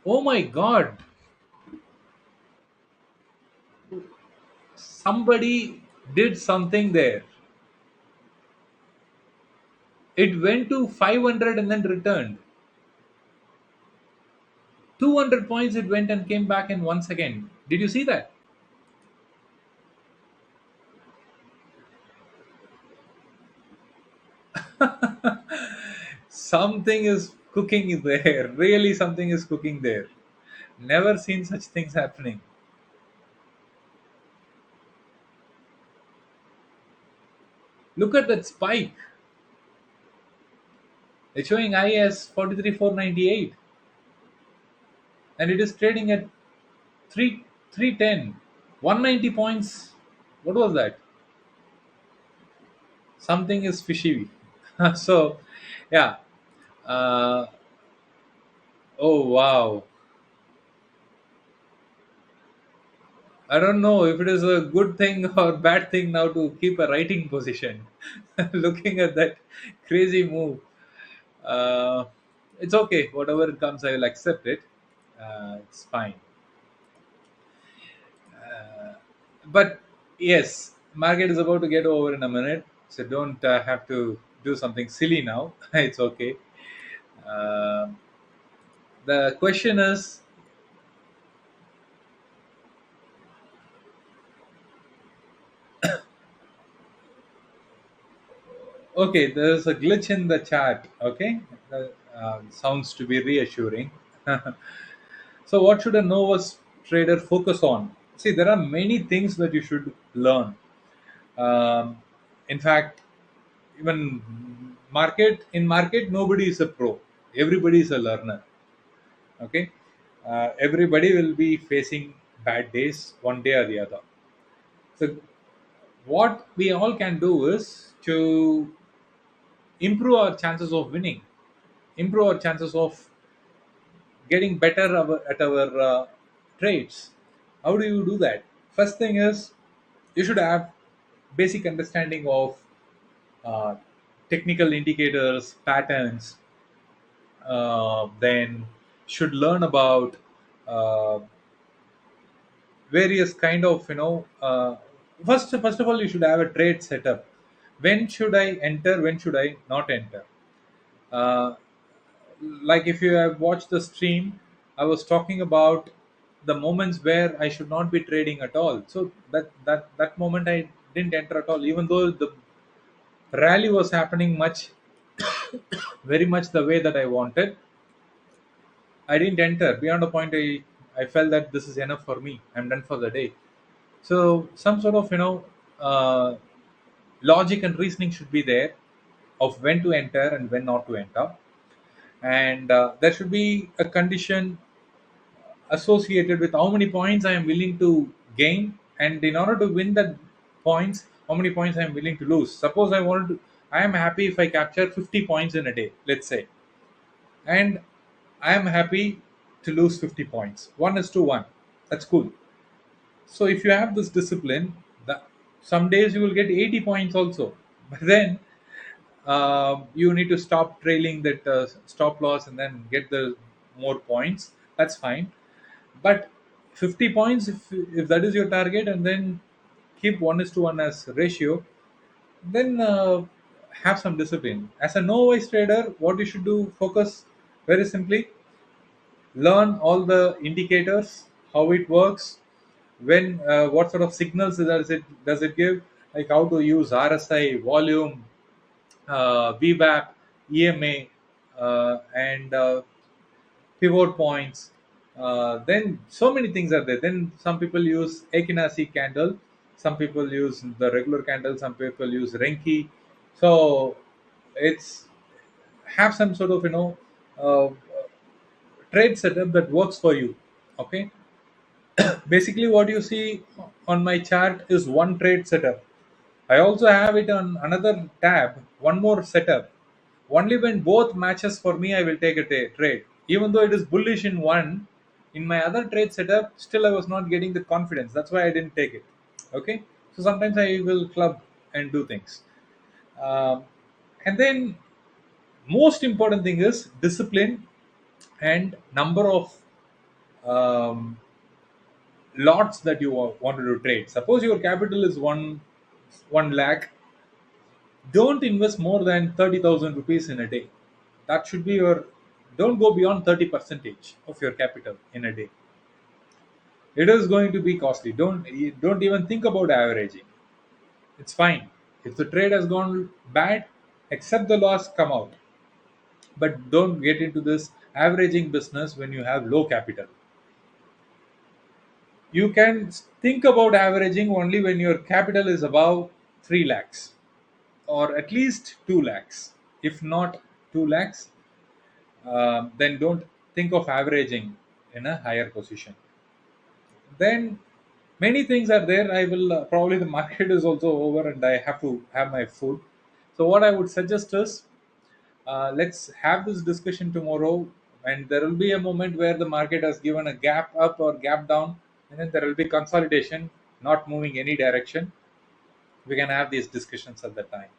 Oh my god, somebody did something there. It went to 500 and then returned. 200 points it went and came back in 1 second. Did you see that? Something is cooking there. Really, something is cooking there. Never seen such things happening. Look at that spike. It's showing I as 43,498 and it is trading at 3 310. 190 points. What was that? Something is fishy. So, yeah. Uh, oh, wow. I don't know if it is a good thing or bad thing now to keep a writing position. Looking at that crazy move, uh, it's okay. Whatever it comes, I will accept it. It's fine. But yes, market is about to get over in a minute, so don't have to do something silly now. It's okay. Uh, the question is, okay, there's a glitch in the chat. Okay, sounds to be reassuring. So, what should a novice trader focus on? See, there are many things that you should learn. Um, in fact, even market, nobody is a pro. Everybody is a learner. Okay, everybody will be facing bad days one day or the other. So what we all can do is to improve our chances of winning, improve our chances of getting better at our trades. How do you do that? First thing is you should have basic understanding of uh, technical indicators, patterns. Then should learn about uh, various kind of first of all you should have a trade setup. When should I enter, when should I not enter? uh, like if you have watched the stream, I was talking about the moments where I should not be trading at all. So that moment I didn't enter at all, even though the rally was happening much, very much the way that I wanted. I didn't enter beyond a point. I felt that this is enough for me, I'm done for the day. So some sort of uh, logic and reasoning should be there of when to enter and when not to enter. And there should be a condition associated with how many points I am willing to gain, and in order to win that points, how many points I am willing to lose. Suppose I am happy if I capture 50 points in a day, let's say, and I am happy to lose 50 points. 1:1. That's cool. So if you have this discipline, some days you will get 80 points also. But then you need to stop trailing that stop loss and then get the more points. That's fine. But 50 points, if that is your target, and then keep 1:1 as ratio, then have some discipline. As a novice trader, what you should do, focus very simply, learn all the indicators, how it works, when what sort of signals does it give, like how to use RSI, volume, VWAP, EMA, and pivot points. Then so many things are there. Then some people use Akinasi candle, some people use the regular candle, some people use Renki. So it's have some sort of uh, trade setup that works for you. Okay, basically what you see on my chart is one trade setup. I also have it on another tab, one more setup. Only when both matches for me I will take a trade. Even though it is bullish in one, in my other trade setup still I was not getting the confidence, that's why I didn't take it. Okay, so sometimes I will club and do things. um, and then most important thing is discipline and number of um, lots that you wanted to trade. Suppose your capital is one lakh, don't invest more than 30,000 rupees in a day. That should be your. Don't go beyond 30 percentage of your capital in a day. It is going to be costly. Don't even think about averaging. It's fine. If the trade has gone bad, accept the loss, come out. But don't get into this averaging business when you have low capital. You can think about averaging only when your capital is above 3 lakhs or at least 2 lakhs. If not 2 lakhs, then don't think of averaging in a higher position. Then many things are there. I will probably the market is also over and I have to have my food. So what I would suggest is let's have this discussion tomorrow, and there will be a moment where the market has given a gap up or gap down, and then there will be consolidation, not moving any direction. We can have these discussions at that time.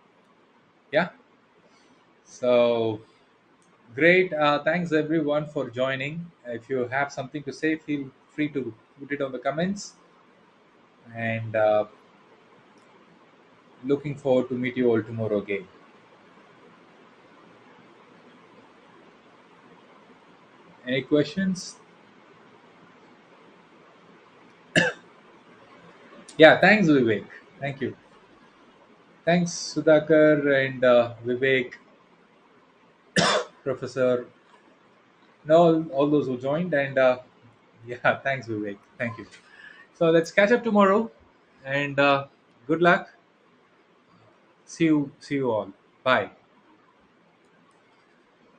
Yeah. So great. Thanks everyone for joining. If you have something to say, feel free to put it on the comments. And looking forward to meet you all tomorrow again. Any questions? Yeah. Thanks, Vivek. Thank you. Thanks, Sudhakar and Vivek, Professor, and all those who joined. And yeah, thanks, Vivek. Thank you. So let's catch up tomorrow, and good luck. See you all. Bye.